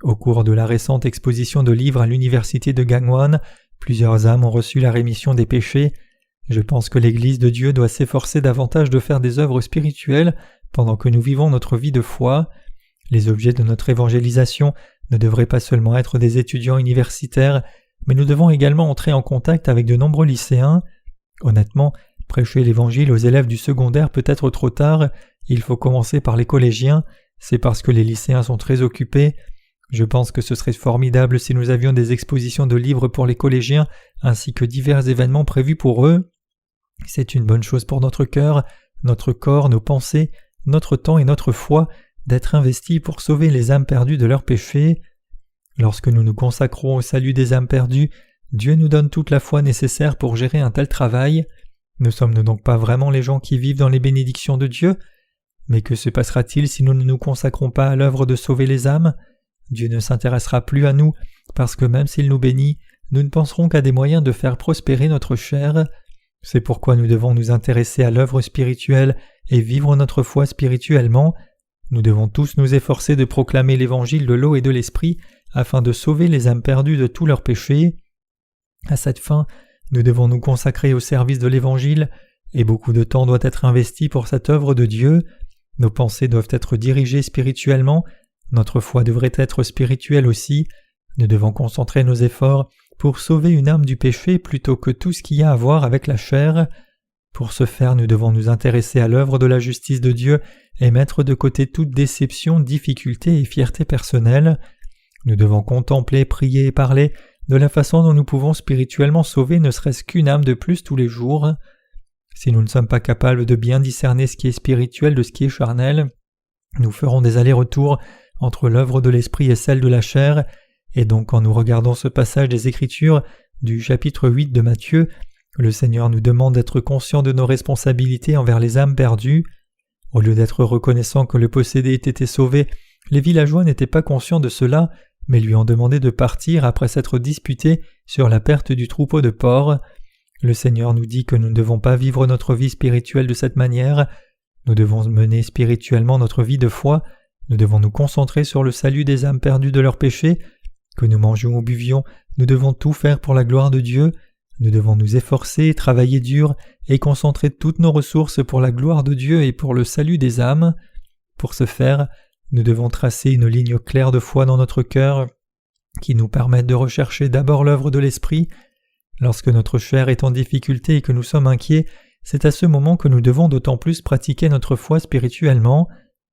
Speaker 1: Au cours de la récente exposition de livres à l'université de Gangwon, plusieurs âmes ont reçu la rémission des péchés. Je pense que l'Église de Dieu doit s'efforcer davantage de faire des œuvres spirituelles pendant que nous vivons notre vie de foi. Les objets de notre évangélisation ne devraient pas seulement être des étudiants universitaires, mais nous devons également entrer en contact avec de nombreux lycéens. Honnêtement, prêcher l'Évangile aux élèves du secondaire peut être trop tard, il faut commencer par les collégiens, c'est parce que les lycéens sont très occupés. Je pense que ce serait formidable si nous avions des expositions de livres pour les collégiens ainsi que divers événements prévus pour eux. C'est une bonne chose pour notre cœur, notre corps, nos pensées, notre temps et notre foi d'être investis pour sauver les âmes perdues de leurs péchés. Lorsque nous nous consacrons au salut des âmes perdues, Dieu nous donne toute la foi nécessaire pour gérer un tel travail. Ne sommes-nous donc pas vraiment les gens qui vivent dans les bénédictions de Dieu ? Mais que se passera-t-il si nous ne nous consacrons pas à l'œuvre de sauver les âmes ? Dieu ne s'intéressera plus à nous, parce que même s'il nous bénit, nous ne penserons qu'à des moyens de faire prospérer notre chair. C'est pourquoi nous devons nous intéresser à l'œuvre spirituelle et vivre notre foi spirituellement. Nous devons tous nous efforcer de proclamer l'évangile de l'eau et de l'esprit afin de sauver les âmes perdues de tous leurs péchés. À cette fin, nous devons nous consacrer au service de l'évangile, et beaucoup de temps doit être investi pour cette œuvre de Dieu. Nos pensées doivent être dirigées spirituellement, notre foi devrait être spirituelle aussi. Nous devons concentrer nos efforts pour sauver une âme du péché plutôt que tout ce qui a à voir avec la chair. Pour ce faire, nous devons nous intéresser à l'œuvre de la justice de Dieu et mettre de côté toute déception, difficulté et fierté personnelle. Nous devons contempler, prier et parler de la façon dont nous pouvons spirituellement sauver ne serait-ce qu'une âme de plus tous les jours. Si nous ne sommes pas capables de bien discerner ce qui est spirituel de ce qui est charnel, nous ferons des allers-retours entre l'œuvre de l'esprit et celle de la chair, et donc quand nous regardons ce passage des Écritures du chapitre 8 de Matthieu, le Seigneur nous demande d'être conscients de nos responsabilités envers les âmes perdues. Au lieu d'être reconnaissants que le possédé ait été sauvé, les villageois n'étaient pas conscients de cela, mais lui ont demandé de partir après s'être disputés sur la perte du troupeau de porcs. Le Seigneur nous dit que nous ne devons pas vivre notre vie spirituelle de cette manière. Nous devons mener spirituellement notre vie de foi. Nous devons nous concentrer sur le salut des âmes perdues de leurs péchés. Que nous mangions ou buvions, nous devons tout faire pour la gloire de Dieu. Nous devons nous efforcer, travailler dur et concentrer toutes nos ressources pour la gloire de Dieu et pour le salut des âmes. Pour ce faire, nous devons tracer une ligne claire de foi dans notre cœur qui nous permette de rechercher d'abord l'œuvre de l'Esprit. Lorsque notre chair est en difficulté et que nous sommes inquiets, c'est à ce moment que nous devons d'autant plus pratiquer notre foi spirituellement.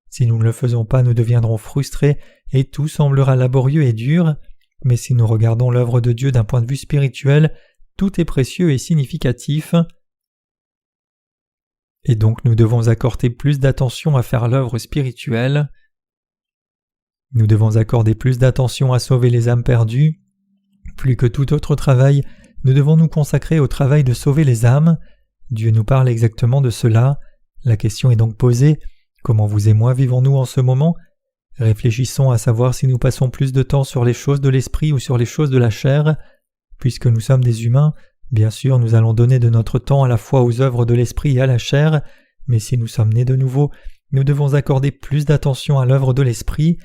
Speaker 1: Si nous ne le faisons pas, nous deviendrons frustrés et tout semblera laborieux et dur. Mais si nous regardons l'œuvre de Dieu d'un point de vue spirituel, tout est précieux et significatif. Et donc nous devons accorder plus d'attention à faire l'œuvre spirituelle. Nous devons accorder plus d'attention à sauver les âmes perdues. Plus que tout autre travail, nous devons nous consacrer au travail de sauver les âmes. Dieu nous parle exactement de cela. La question est donc posée, comment vous et moi vivons-nous en ce moment ? Réfléchissons à savoir si nous passons plus de temps sur les choses de l'esprit ou sur les choses de la chair. Puisque nous sommes des humains, bien sûr nous allons donner de notre temps à la fois aux œuvres de l'esprit et à la chair, mais si nous sommes nés de nouveau, nous devons accorder plus d'attention à l'œuvre de l'esprit.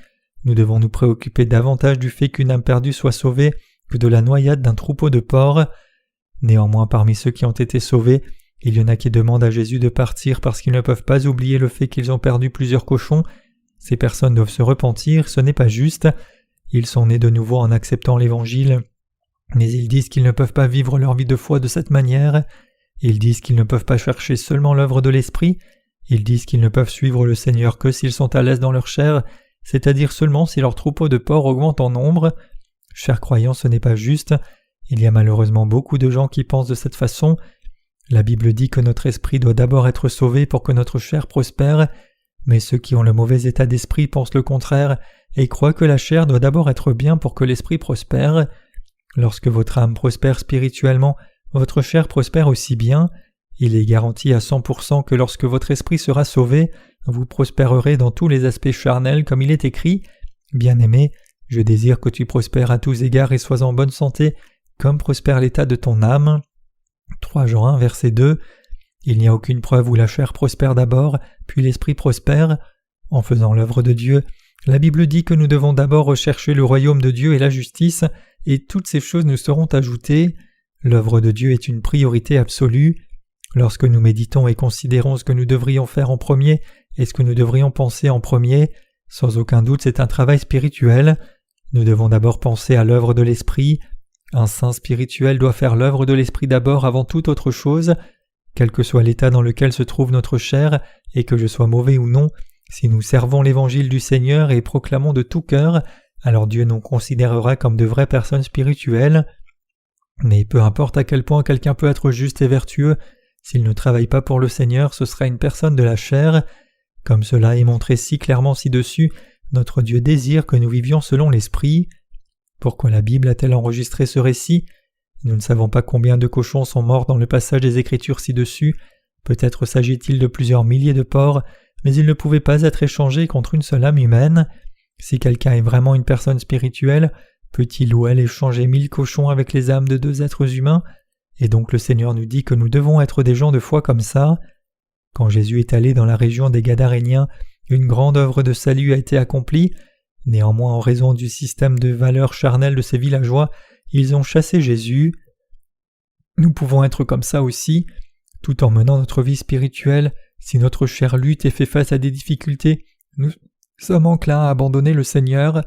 Speaker 1: Nous devons nous préoccuper davantage du fait qu'une âme perdue soit sauvée que de la noyade d'un troupeau de porcs. Néanmoins, parmi ceux qui ont été sauvés, il y en a qui demandent à Jésus de partir parce qu'ils ne peuvent pas oublier le fait qu'ils ont perdu plusieurs cochons. Ces personnes doivent se repentir, ce n'est pas juste. Ils sont nés de nouveau en acceptant l'Évangile, mais ils disent qu'ils ne peuvent pas vivre leur vie de foi de cette manière. Ils disent qu'ils ne peuvent pas chercher seulement l'œuvre de l'Esprit. Ils disent qu'ils ne peuvent suivre le Seigneur que s'ils sont à l'aise dans leur chair, c'est-à-dire seulement si leur troupeau de porcs augmente en nombre. Chers croyants, ce n'est pas juste. Il y a malheureusement beaucoup de gens qui pensent de cette façon. La Bible dit que notre esprit doit d'abord être sauvé pour que notre chair prospère, mais ceux qui ont le mauvais état d'esprit pensent le contraire et croient que la chair doit d'abord être bien pour que l'esprit prospère. Lorsque votre âme prospère spirituellement, votre chair prospère aussi bien. Il est garanti à 100% que lorsque votre esprit sera sauvé, vous prospérerez dans tous les aspects charnels comme il est écrit « Bien-aimé, je désire que tu prospères à tous égards et sois en bonne santé, comme prospère l'état de ton âme. » 3 Jean 1, verset 2. Il n'y a aucune preuve où la chair prospère d'abord, puis l'esprit prospère. En faisant l'œuvre de Dieu, la Bible dit que nous devons d'abord rechercher le royaume de Dieu et la justice, et toutes ces choses nous seront ajoutées. L'œuvre de Dieu est une priorité absolue. Lorsque nous méditons et considérons ce que nous devrions faire en premier et ce que nous devrions penser en premier, sans aucun doute c'est un travail spirituel. Nous devons d'abord penser à l'œuvre de l'Esprit. Un saint spirituel doit faire l'œuvre de l'Esprit d'abord avant toute autre chose. Quel que soit l'état dans lequel se trouve notre chair, et que je sois mauvais ou non, si nous servons l'Évangile du Seigneur et proclamons de tout cœur, alors Dieu nous considérera comme de vraies personnes spirituelles. Mais peu importe à quel point quelqu'un peut être juste et vertueux, S'il ne travaille pas pour le Seigneur, ce sera une personne de la chair. Comme cela est montré si clairement ci-dessus, notre Dieu désire que nous vivions selon l'Esprit. Pourquoi la Bible a-t-elle enregistré ce récit ? Nous ne savons pas combien de cochons sont morts dans le passage des Écritures ci-dessus. Peut-être s'agit-il de plusieurs milliers de porcs, mais ils ne pouvaient pas être échangés contre une seule âme humaine. Si quelqu'un est vraiment une personne spirituelle, peut-il ou elle échanger 1000 cochons avec les âmes de 2 êtres humains ? Et donc le Seigneur nous dit que nous devons être des gens de foi comme ça. Quand Jésus est allé dans la région des Gadaréniens, une grande œuvre de salut a été accomplie. Néanmoins, en raison du système de valeurs charnelles de ces villageois, ils ont chassé Jésus. Nous pouvons être comme ça aussi. Tout en menant notre vie spirituelle, si notre chair lutte et fait face à des difficultés, nous sommes enclins à abandonner le Seigneur.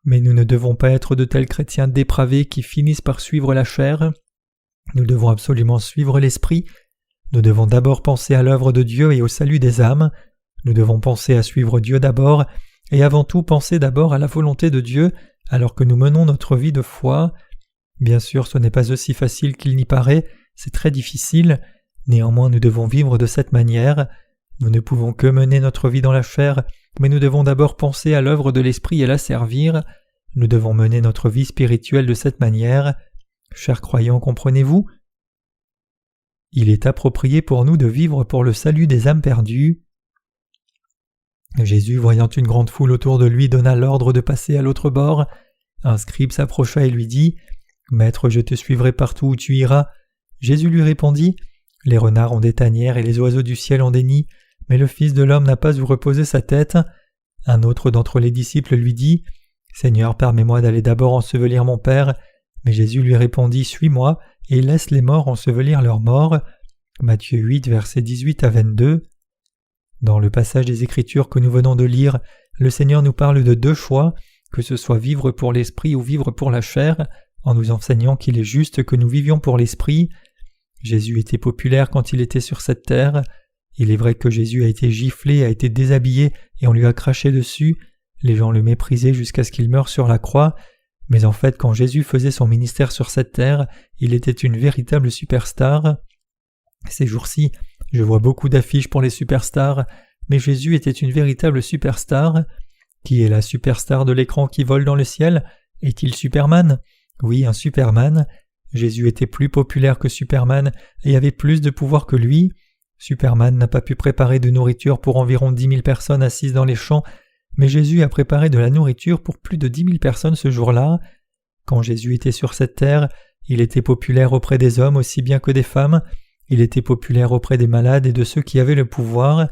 Speaker 1: Mais nous ne devons pas être de tels chrétiens dépravés qui finissent par suivre la chair. Nous devons absolument suivre l'Esprit. Nous devons d'abord penser à l'œuvre de Dieu et au salut des âmes. Nous devons penser à suivre Dieu d'abord, et avant tout penser d'abord à la volonté de Dieu alors que nous menons notre vie de foi. Bien sûr, ce n'est pas aussi facile qu'il n'y paraît, c'est très difficile. Néanmoins, nous devons vivre de cette manière. Nous ne pouvons que mener notre vie dans la chair, mais nous devons d'abord penser à l'œuvre de l'Esprit et la servir. Nous devons mener notre vie spirituelle de cette manière. Chers croyants, comprenez-vous ? Il est approprié pour nous de vivre pour le salut des âmes perdues. Jésus, voyant une grande foule autour de lui, donna l'ordre de passer à l'autre bord. Un scribe s'approcha et lui dit « Maître, je te suivrai partout où tu iras. » Jésus lui répondit « Les renards ont des tanières et les oiseaux du ciel ont des nids, mais le Fils de l'homme n'a pas où reposer sa tête. » Un autre d'entre les disciples lui dit « Seigneur, permets-moi d'aller d'abord ensevelir mon Père. » Mais Jésus lui répondit « Suis-moi et laisse les morts ensevelir leurs morts. » Matthieu 8, versets 18 à 22. Dans le passage des Écritures que nous venons de lire, le Seigneur nous parle de 2 choix, que ce soit vivre pour l'Esprit ou vivre pour la chair, en nous enseignant qu'il est juste que nous vivions pour l'Esprit. Jésus était populaire quand il était sur cette terre. Il est vrai que Jésus a été giflé, a été déshabillé et on lui a craché dessus. Les gens le méprisaient jusqu'à ce qu'il meure sur la croix. Mais en fait, quand Jésus faisait son ministère sur cette terre, il était une véritable superstar. Ces jours-ci, je vois beaucoup d'affiches pour les superstars, mais Jésus était une véritable superstar. Qui est la superstar de l'écran qui vole dans le ciel ? Est-il Superman ? Oui, un Superman. Jésus était plus populaire que Superman et avait plus de pouvoir que lui. Superman n'a pas pu préparer de nourriture pour environ 10 000 personnes assises dans les champs, mais Jésus a préparé de la nourriture pour plus de 10 000 personnes ce jour-là. Quand Jésus était sur cette terre, il était populaire auprès des hommes aussi bien que des femmes. Il était populaire auprès des malades et de ceux qui avaient le pouvoir.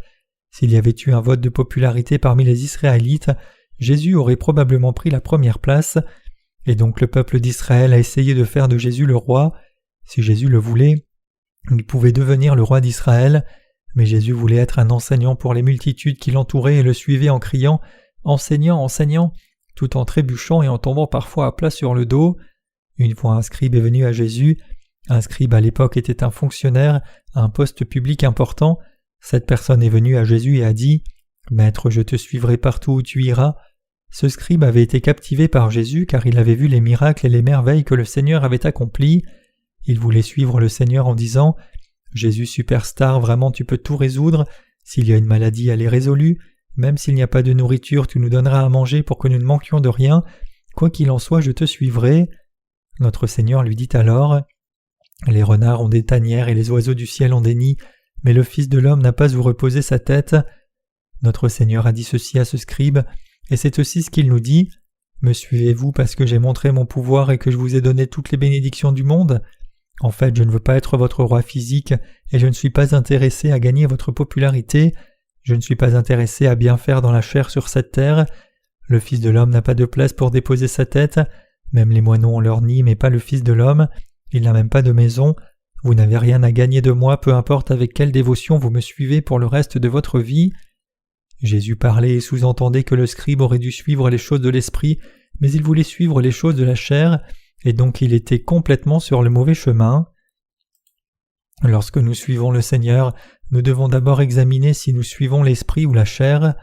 Speaker 1: S'il y avait eu un vote de popularité parmi les Israélites, Jésus aurait probablement pris la première place. Et donc le peuple d'Israël a essayé de faire de Jésus le roi. Si Jésus le voulait, il pouvait devenir le roi d'Israël. Mais Jésus voulait être un enseignant pour les multitudes qui l'entouraient et le suivaient en criant « Enseignant, enseignant !» tout en trébuchant et en tombant parfois à plat sur le dos. Une fois un scribe est venu à Jésus. Un scribe à l'époque était un fonctionnaire, un poste public important. Cette personne est venue à Jésus et a dit « Maître, je te suivrai partout où tu iras. » Ce scribe avait été captivé par Jésus car il avait vu les miracles et les merveilles que le Seigneur avait accomplis. Il voulait suivre le Seigneur en disant « Jésus superstar, vraiment tu peux tout résoudre. S'il y a une maladie, elle est résolue. Même s'il n'y a pas de nourriture, tu nous donneras à manger pour que nous ne manquions de rien. Quoi qu'il en soit, je te suivrai. » Notre Seigneur lui dit alors « Les renards ont des tanières et les oiseaux du ciel ont des nids, mais le Fils de l'homme n'a pas où reposer sa tête. » Notre Seigneur a dit ceci à ce scribe, et c'est aussi ce qu'il nous dit « Me suivez-vous parce que j'ai montré mon pouvoir et que je vous ai donné toutes les bénédictions du monde ? En fait, je ne veux pas être votre roi physique et je ne suis pas intéressé à gagner votre popularité. Je ne suis pas intéressé à bien faire dans la chair sur cette terre. Le Fils de l'homme n'a pas de place pour déposer sa tête. Même les moineaux ont leur nid, mais pas le Fils de l'homme. Il n'a même pas de maison. Vous n'avez rien à gagner de moi, peu importe avec quelle dévotion vous me suivez pour le reste de votre vie. » Jésus parlait et sous-entendait que le scribe aurait dû suivre les choses de l'esprit, mais il voulait suivre les choses de la chair, et donc il était complètement sur le mauvais chemin. Lorsque nous suivons le Seigneur, nous devons d'abord examiner si nous suivons l'esprit ou la chair.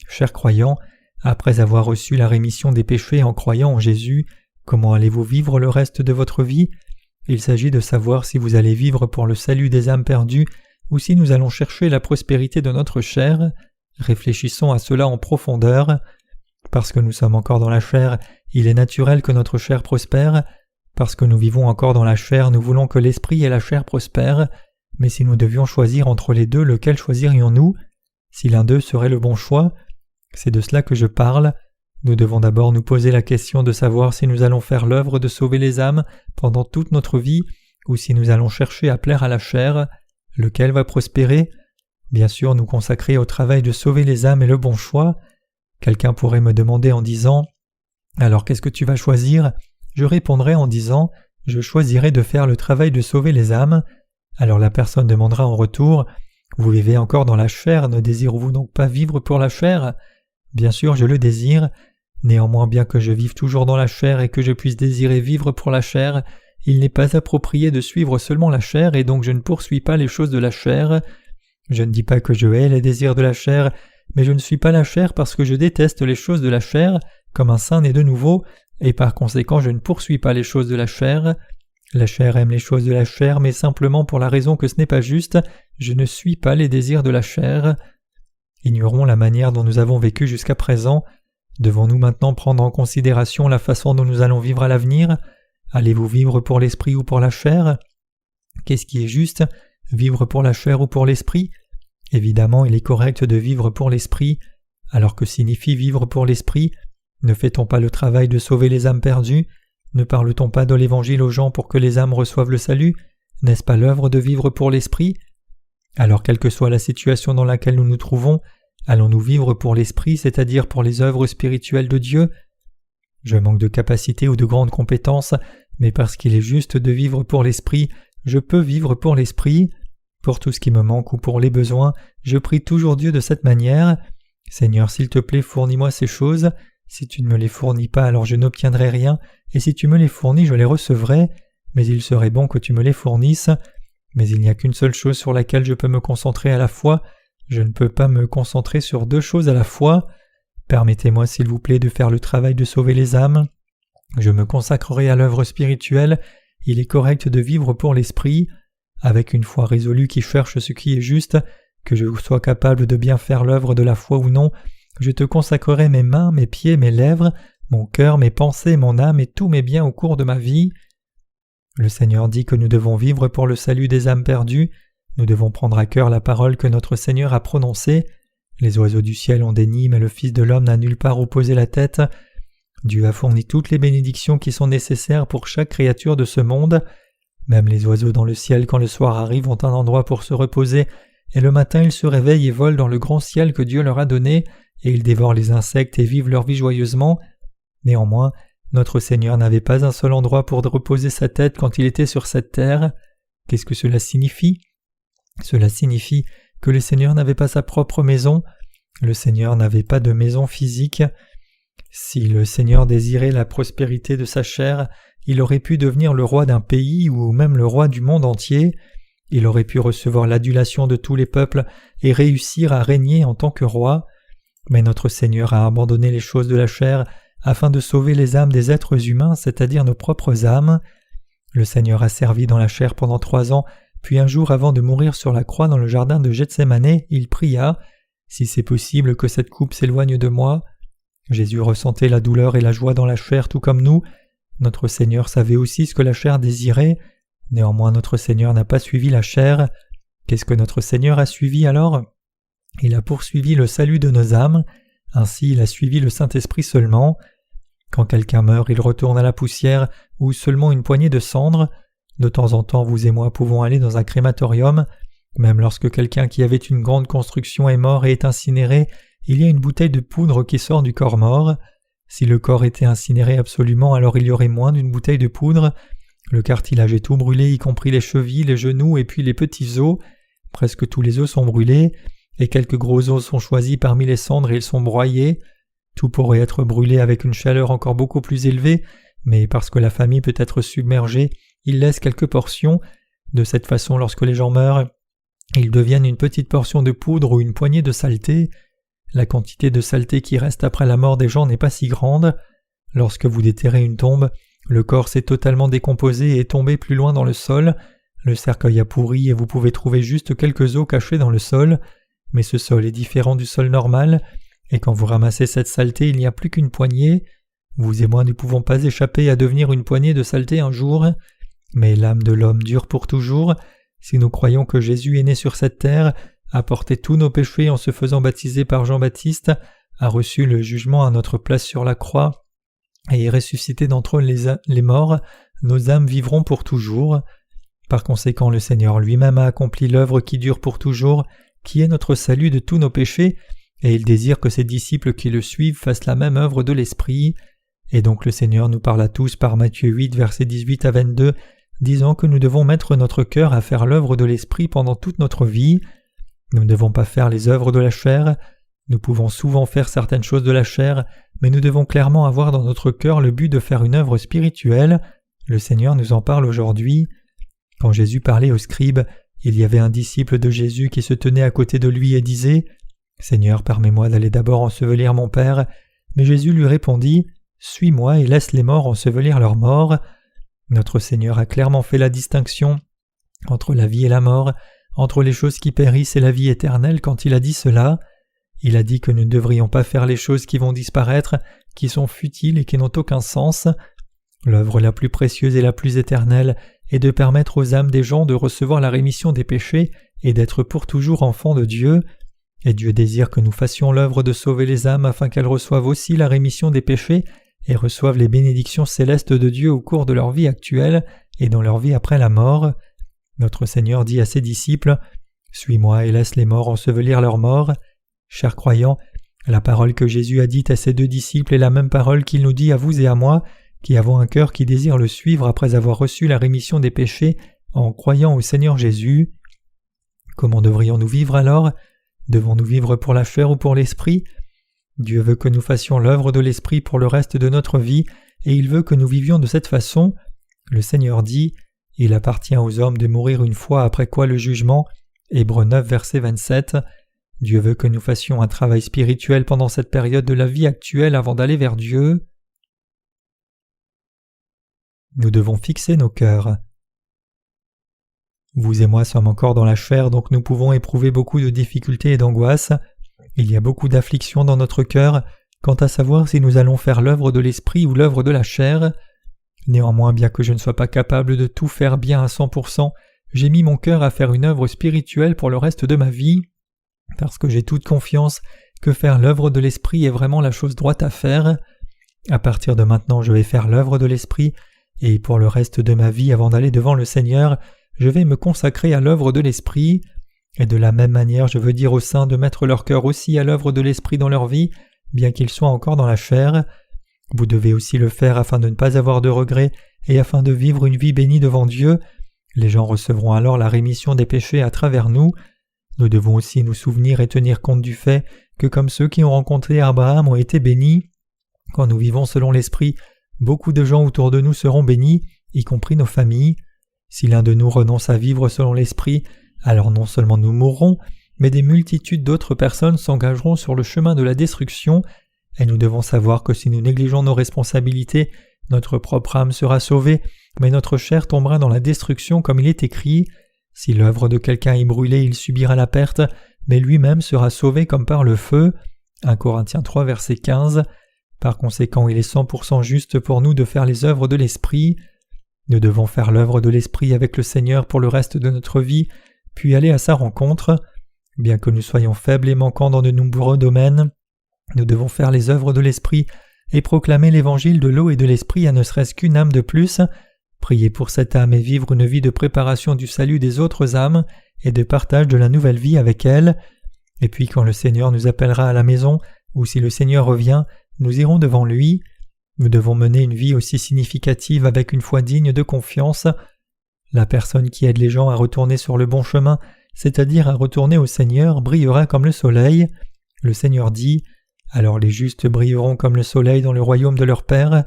Speaker 1: Chers croyants, après avoir reçu la rémission des péchés en croyant en Jésus, comment allez-vous vivre le reste de votre vie ? Il s'agit de savoir si vous allez vivre pour le salut des âmes perdues ou si nous allons chercher la prospérité de notre chair. Réfléchissons à cela en profondeur. Parce que nous sommes encore dans la chair, il est naturel que notre chair prospère. Parce que nous vivons encore dans la chair, nous voulons que l'esprit et la chair prospèrent. Mais si nous devions choisir entre les deux, lequel choisirions-nous? Si l'un d'eux serait le bon choix? C'est de cela que je parle. Nous devons d'abord nous poser la question de savoir si nous allons faire l'œuvre de sauver les âmes pendant toute notre vie ou si nous allons chercher à plaire à la chair. Lequel va prospérer? Bien sûr, nous consacrer au travail de sauver les âmes est le bon choix. Quelqu'un pourrait me demander en disant « Alors qu'est-ce que tu vas choisir ?» Je répondrai en disant « Je choisirai de faire le travail de sauver les âmes. » Alors la personne demandera en retour « Vous vivez encore dans la chair, ne désirez-vous donc pas vivre pour la chair ?» Bien sûr, je le désire. Néanmoins, bien que je vive toujours dans la chair et que je puisse désirer vivre pour la chair, il n'est pas approprié de suivre seulement la chair et donc je ne poursuis pas les choses de la chair. Je ne dis pas que je hais les désirs de la chair, mais je ne suis pas la chair parce que je déteste les choses de la chair, comme un saint né de nouveau, et par conséquent je ne poursuis pas les choses de la chair. La chair aime les choses de la chair, mais simplement pour la raison que ce n'est pas juste, je ne suis pas les désirs de la chair. Ignorons la manière dont nous avons vécu jusqu'à présent. Devons-nous maintenant prendre en considération la façon dont nous allons vivre à l'avenir? Allez-vous vivre pour l'esprit ou pour la chair? Qu'est-ce qui est juste? Vivre pour la chair ou pour l'esprit? Évidemment, il est correct de vivre pour l'esprit. Alors que signifie vivre pour l'esprit? Ne fait-on pas le travail de sauver les âmes perdues? Ne parle-t-on pas de l'Évangile aux gens pour que les âmes reçoivent le salut? N'est-ce pas l'œuvre de vivre pour l'esprit? Alors quelle que soit la situation dans laquelle nous nous trouvons, allons-nous vivre pour l'esprit, c'est-à-dire pour les œuvres spirituelles de Dieu? Je manque de capacité ou de grandes compétences, mais parce qu'il est juste de vivre pour l'esprit, je peux vivre pour l'esprit. Pour tout ce qui me manque ou pour les besoins, je prie toujours Dieu de cette manière. Seigneur, s'il te plaît, fournis-moi ces choses. Si tu ne me les fournis pas, alors je n'obtiendrai rien, et si tu me les fournis, je les recevrai, mais il serait bon que tu me les fournisses. Mais il n'y a qu'une seule chose sur laquelle je peux me concentrer à la fois. Je ne peux pas me concentrer sur deux choses à la fois. Permettez-moi s'il vous plaît de faire le travail de sauver les âmes. Je me consacrerai à l'œuvre spirituelle. Il est correct de vivre pour l'esprit, avec une foi résolue qui cherche ce qui est juste, que je sois capable de bien faire l'œuvre de la foi ou non. Je te consacrerai mes mains, mes pieds, mes lèvres, mon cœur, mes pensées, mon âme et tous mes biens au cours de ma vie. Le Seigneur dit que nous devons vivre pour le salut des âmes perdues. Nous devons prendre à cœur la parole que notre Seigneur a prononcée. Les oiseaux du ciel ont des nids, mais le Fils de l'homme n'a nulle part où poser la tête. Dieu a fourni toutes les bénédictions qui sont nécessaires pour chaque créature de ce monde. Même les oiseaux dans le ciel, quand le soir arrive, ont un endroit pour se reposer, et le matin ils se réveillent et volent dans le grand ciel que Dieu leur a donné, et ils dévorent les insectes et vivent leur vie joyeusement. Néanmoins, notre Seigneur n'avait pas un seul endroit pour reposer sa tête quand il était sur cette terre. Qu'est-ce que cela signifie? Cela signifie que le Seigneur n'avait pas sa propre maison. Le Seigneur n'avait pas de maison physique. Si le Seigneur désirait la prospérité de sa chair, il aurait pu devenir le roi d'un pays ou même le roi du monde entier. Il aurait pu recevoir l'adulation de tous les peuples et réussir à régner en tant que roi. Mais notre Seigneur a abandonné les choses de la chair afin de sauver les âmes des êtres humains, c'est-à-dire nos propres âmes. Le Seigneur a servi dans la chair pendant 3 ans, puis un jour avant de mourir sur la croix dans le jardin de Gethsémane, il pria « Si c'est possible que cette coupe s'éloigne de moi ». Jésus ressentait la douleur et la joie dans la chair tout comme nous. Notre Seigneur savait aussi ce que la chair désirait. Néanmoins, notre Seigneur n'a pas suivi la chair. Qu'est-ce que notre Seigneur a suivi alors? Il a poursuivi le salut de nos âmes. Ainsi, il a suivi le Saint-Esprit seulement. Quand quelqu'un meurt, il retourne à la poussière ou seulement une poignée de cendres. De temps en temps, vous et moi pouvons aller dans un crématorium. Même lorsque quelqu'un qui avait une grande construction est mort et est incinéré, il y a une bouteille de poudre qui sort du corps mort. Si le corps était incinéré absolument, alors il y aurait moins d'une bouteille de poudre. Le cartilage est tout brûlé, y compris les chevilles, les genoux et puis les petits os. Presque tous les os sont brûlés, et quelques gros os sont choisis parmi les cendres et ils sont broyés. Tout pourrait être brûlé avec une chaleur encore beaucoup plus élevée, mais parce que la famille peut être submergée, il laisse quelques portions. De cette façon, lorsque les gens meurent, ils deviennent une petite portion de poudre ou une poignée de saleté. La quantité de saleté qui reste après la mort des gens n'est pas si grande. Lorsque vous déterrez une tombe, Le corps s'est totalement décomposé et est tombé plus loin dans le sol. Le cercueil a pourri et vous pouvez trouver juste quelques os cachés dans le sol. Mais ce sol est différent du sol normal, et quand vous ramassez cette saleté, il n'y a plus qu'une poignée. Vous et moi ne pouvons pas échapper à devenir une poignée de saleté un jour. Mais l'âme de l'homme dure pour toujours. Si nous croyons que Jésus est né sur cette terre, a porté tous nos péchés en se faisant baptiser par Jean-Baptiste, a reçu le jugement à notre place sur la croix, et est ressuscité d'entre les morts, nos âmes vivront pour toujours. Par conséquent, le Seigneur lui-même a accompli l'œuvre qui dure pour toujours, qui est notre salut de tous nos péchés, et il désire que ses disciples qui le suivent fassent la même œuvre de l'Esprit. Et donc le Seigneur nous parle à tous par Matthieu 8, versets 18 à 22, disant que nous devons mettre notre cœur à faire l'œuvre de l'Esprit pendant toute notre vie. Nous ne devons pas faire les œuvres de la chair. Nous pouvons souvent faire certaines choses de la chair, mais nous devons clairement avoir dans notre cœur le but de faire une œuvre spirituelle. Le Seigneur nous en parle aujourd'hui. Quand Jésus parlait aux scribes, il y avait un disciple de Jésus qui se tenait à côté de lui et disait « Seigneur, permets-moi d'aller d'abord ensevelir mon Père. » Mais Jésus lui répondit « Suis-moi et laisse les morts ensevelir leurs morts. » Notre Seigneur a clairement fait la distinction entre la vie et la mort, entre les choses qui périssent et la vie éternelle quand il a dit cela. Il a dit que nous ne devrions pas faire les choses qui vont disparaître, qui sont futiles et qui n'ont aucun sens. L'œuvre la plus précieuse et la plus éternelle est de permettre aux âmes des gens de recevoir la rémission des péchés et d'être pour toujours enfants de Dieu. Et Dieu désire que nous fassions l'œuvre de sauver les âmes afin qu'elles reçoivent aussi la rémission des péchés et reçoivent les bénédictions célestes de Dieu au cours de leur vie actuelle et dans leur vie après la mort. Notre Seigneur dit à ses disciples « Suis-moi et laisse les morts ensevelir leurs morts ». Chers croyants, la parole que Jésus a dite à ses deux disciples est la même parole qu'il nous dit à vous et à moi, qui avons un cœur qui désire le suivre après avoir reçu la rémission des péchés en croyant au Seigneur Jésus. Comment devrions-nous vivre alors ? Devons-nous vivre pour la chair ou pour l'esprit ? Dieu veut que nous fassions l'œuvre de l'esprit pour le reste de notre vie, et il veut que nous vivions de cette façon. Le Seigneur dit « Il appartient aux hommes de mourir une fois après quoi le jugement » Hébreux 9, verset 27. Dieu veut que nous fassions un travail spirituel pendant cette période de la vie actuelle avant d'aller vers Dieu. Nous devons fixer nos cœurs. Vous et moi sommes encore dans la chair, donc nous pouvons éprouver beaucoup de difficultés et d'angoisses. Il y a beaucoup d'afflictions dans notre cœur quant à savoir si nous allons faire l'œuvre de l'esprit ou l'œuvre de la chair. Néanmoins, bien que je ne sois pas capable de tout faire bien à 100%, j'ai mis mon cœur à faire une œuvre spirituelle pour le reste de ma vie, parce que j'ai toute confiance que faire l'œuvre de l'esprit est vraiment la chose droite à faire. À partir de maintenant, je vais faire l'œuvre de l'esprit, et pour le reste de ma vie, avant d'aller devant le Seigneur, je vais me consacrer à l'œuvre de l'esprit. Et de la même manière, je veux dire aux saints de mettre leur cœur aussi à l'œuvre de l'esprit dans leur vie, bien qu'ils soient encore dans la chair. Vous devez aussi le faire afin de ne pas avoir de regrets et afin de vivre une vie bénie devant Dieu. Les gens recevront alors la rémission des péchés à travers nous. Nous devons aussi nous souvenir et tenir compte du fait que comme ceux qui ont rencontré Abraham ont été bénis, quand nous vivons selon l'esprit, beaucoup de gens autour de nous seront bénis, y compris nos familles. Si l'un de nous renonce à vivre selon l'esprit, alors non seulement nous mourrons, mais des multitudes d'autres personnes s'engageront sur le chemin de la destruction, et nous devons savoir que si nous négligeons nos responsabilités, notre propre âme sera sauvée, mais notre chair tombera dans la destruction comme il est écrit. Si l'œuvre de quelqu'un est brûlée, il subira la perte, mais lui-même sera sauvé comme par le feu. 1 Corinthiens 3, verset 15. Par conséquent, il est 100% juste pour nous de faire les œuvres de l'Esprit. Nous devons faire l'œuvre de l'Esprit avec le Seigneur pour le reste de notre vie, puis aller à sa rencontre. Bien que nous soyons faibles et manquants dans de nombreux domaines, nous devons faire les œuvres de l'Esprit et proclamer l'évangile de l'eau et de l'Esprit à ne serait-ce qu'une âme de plus, prier pour cette âme et vivre une vie de préparation du salut des autres âmes et de partage de la nouvelle vie avec elle. Et puis quand le Seigneur nous appellera à la maison, ou si le Seigneur revient, nous irons devant lui. Nous devons mener une vie aussi significative avec une foi digne de confiance. La personne qui aide les gens à retourner sur le bon chemin, c'est-à-dire à retourner au Seigneur, brillera comme le soleil. Le Seigneur dit « Alors les justes brilleront comme le soleil dans le royaume de leur Père »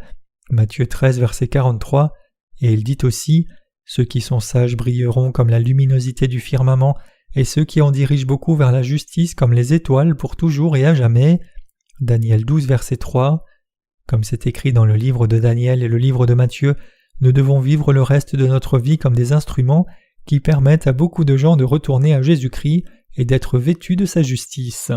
Speaker 1: Matthieu 13, verset 43. Et il dit aussi « Ceux qui sont sages brilleront comme la luminosité du firmament, et ceux qui en dirigent beaucoup vers la justice comme les étoiles pour toujours et à jamais. » Daniel 12, verset 3. Comme c'est écrit dans le livre de Daniel et le livre de Matthieu, nous devons vivre le reste de notre vie comme des instruments qui permettent à beaucoup de gens de retourner à Jésus-Christ et d'être vêtus de sa justice.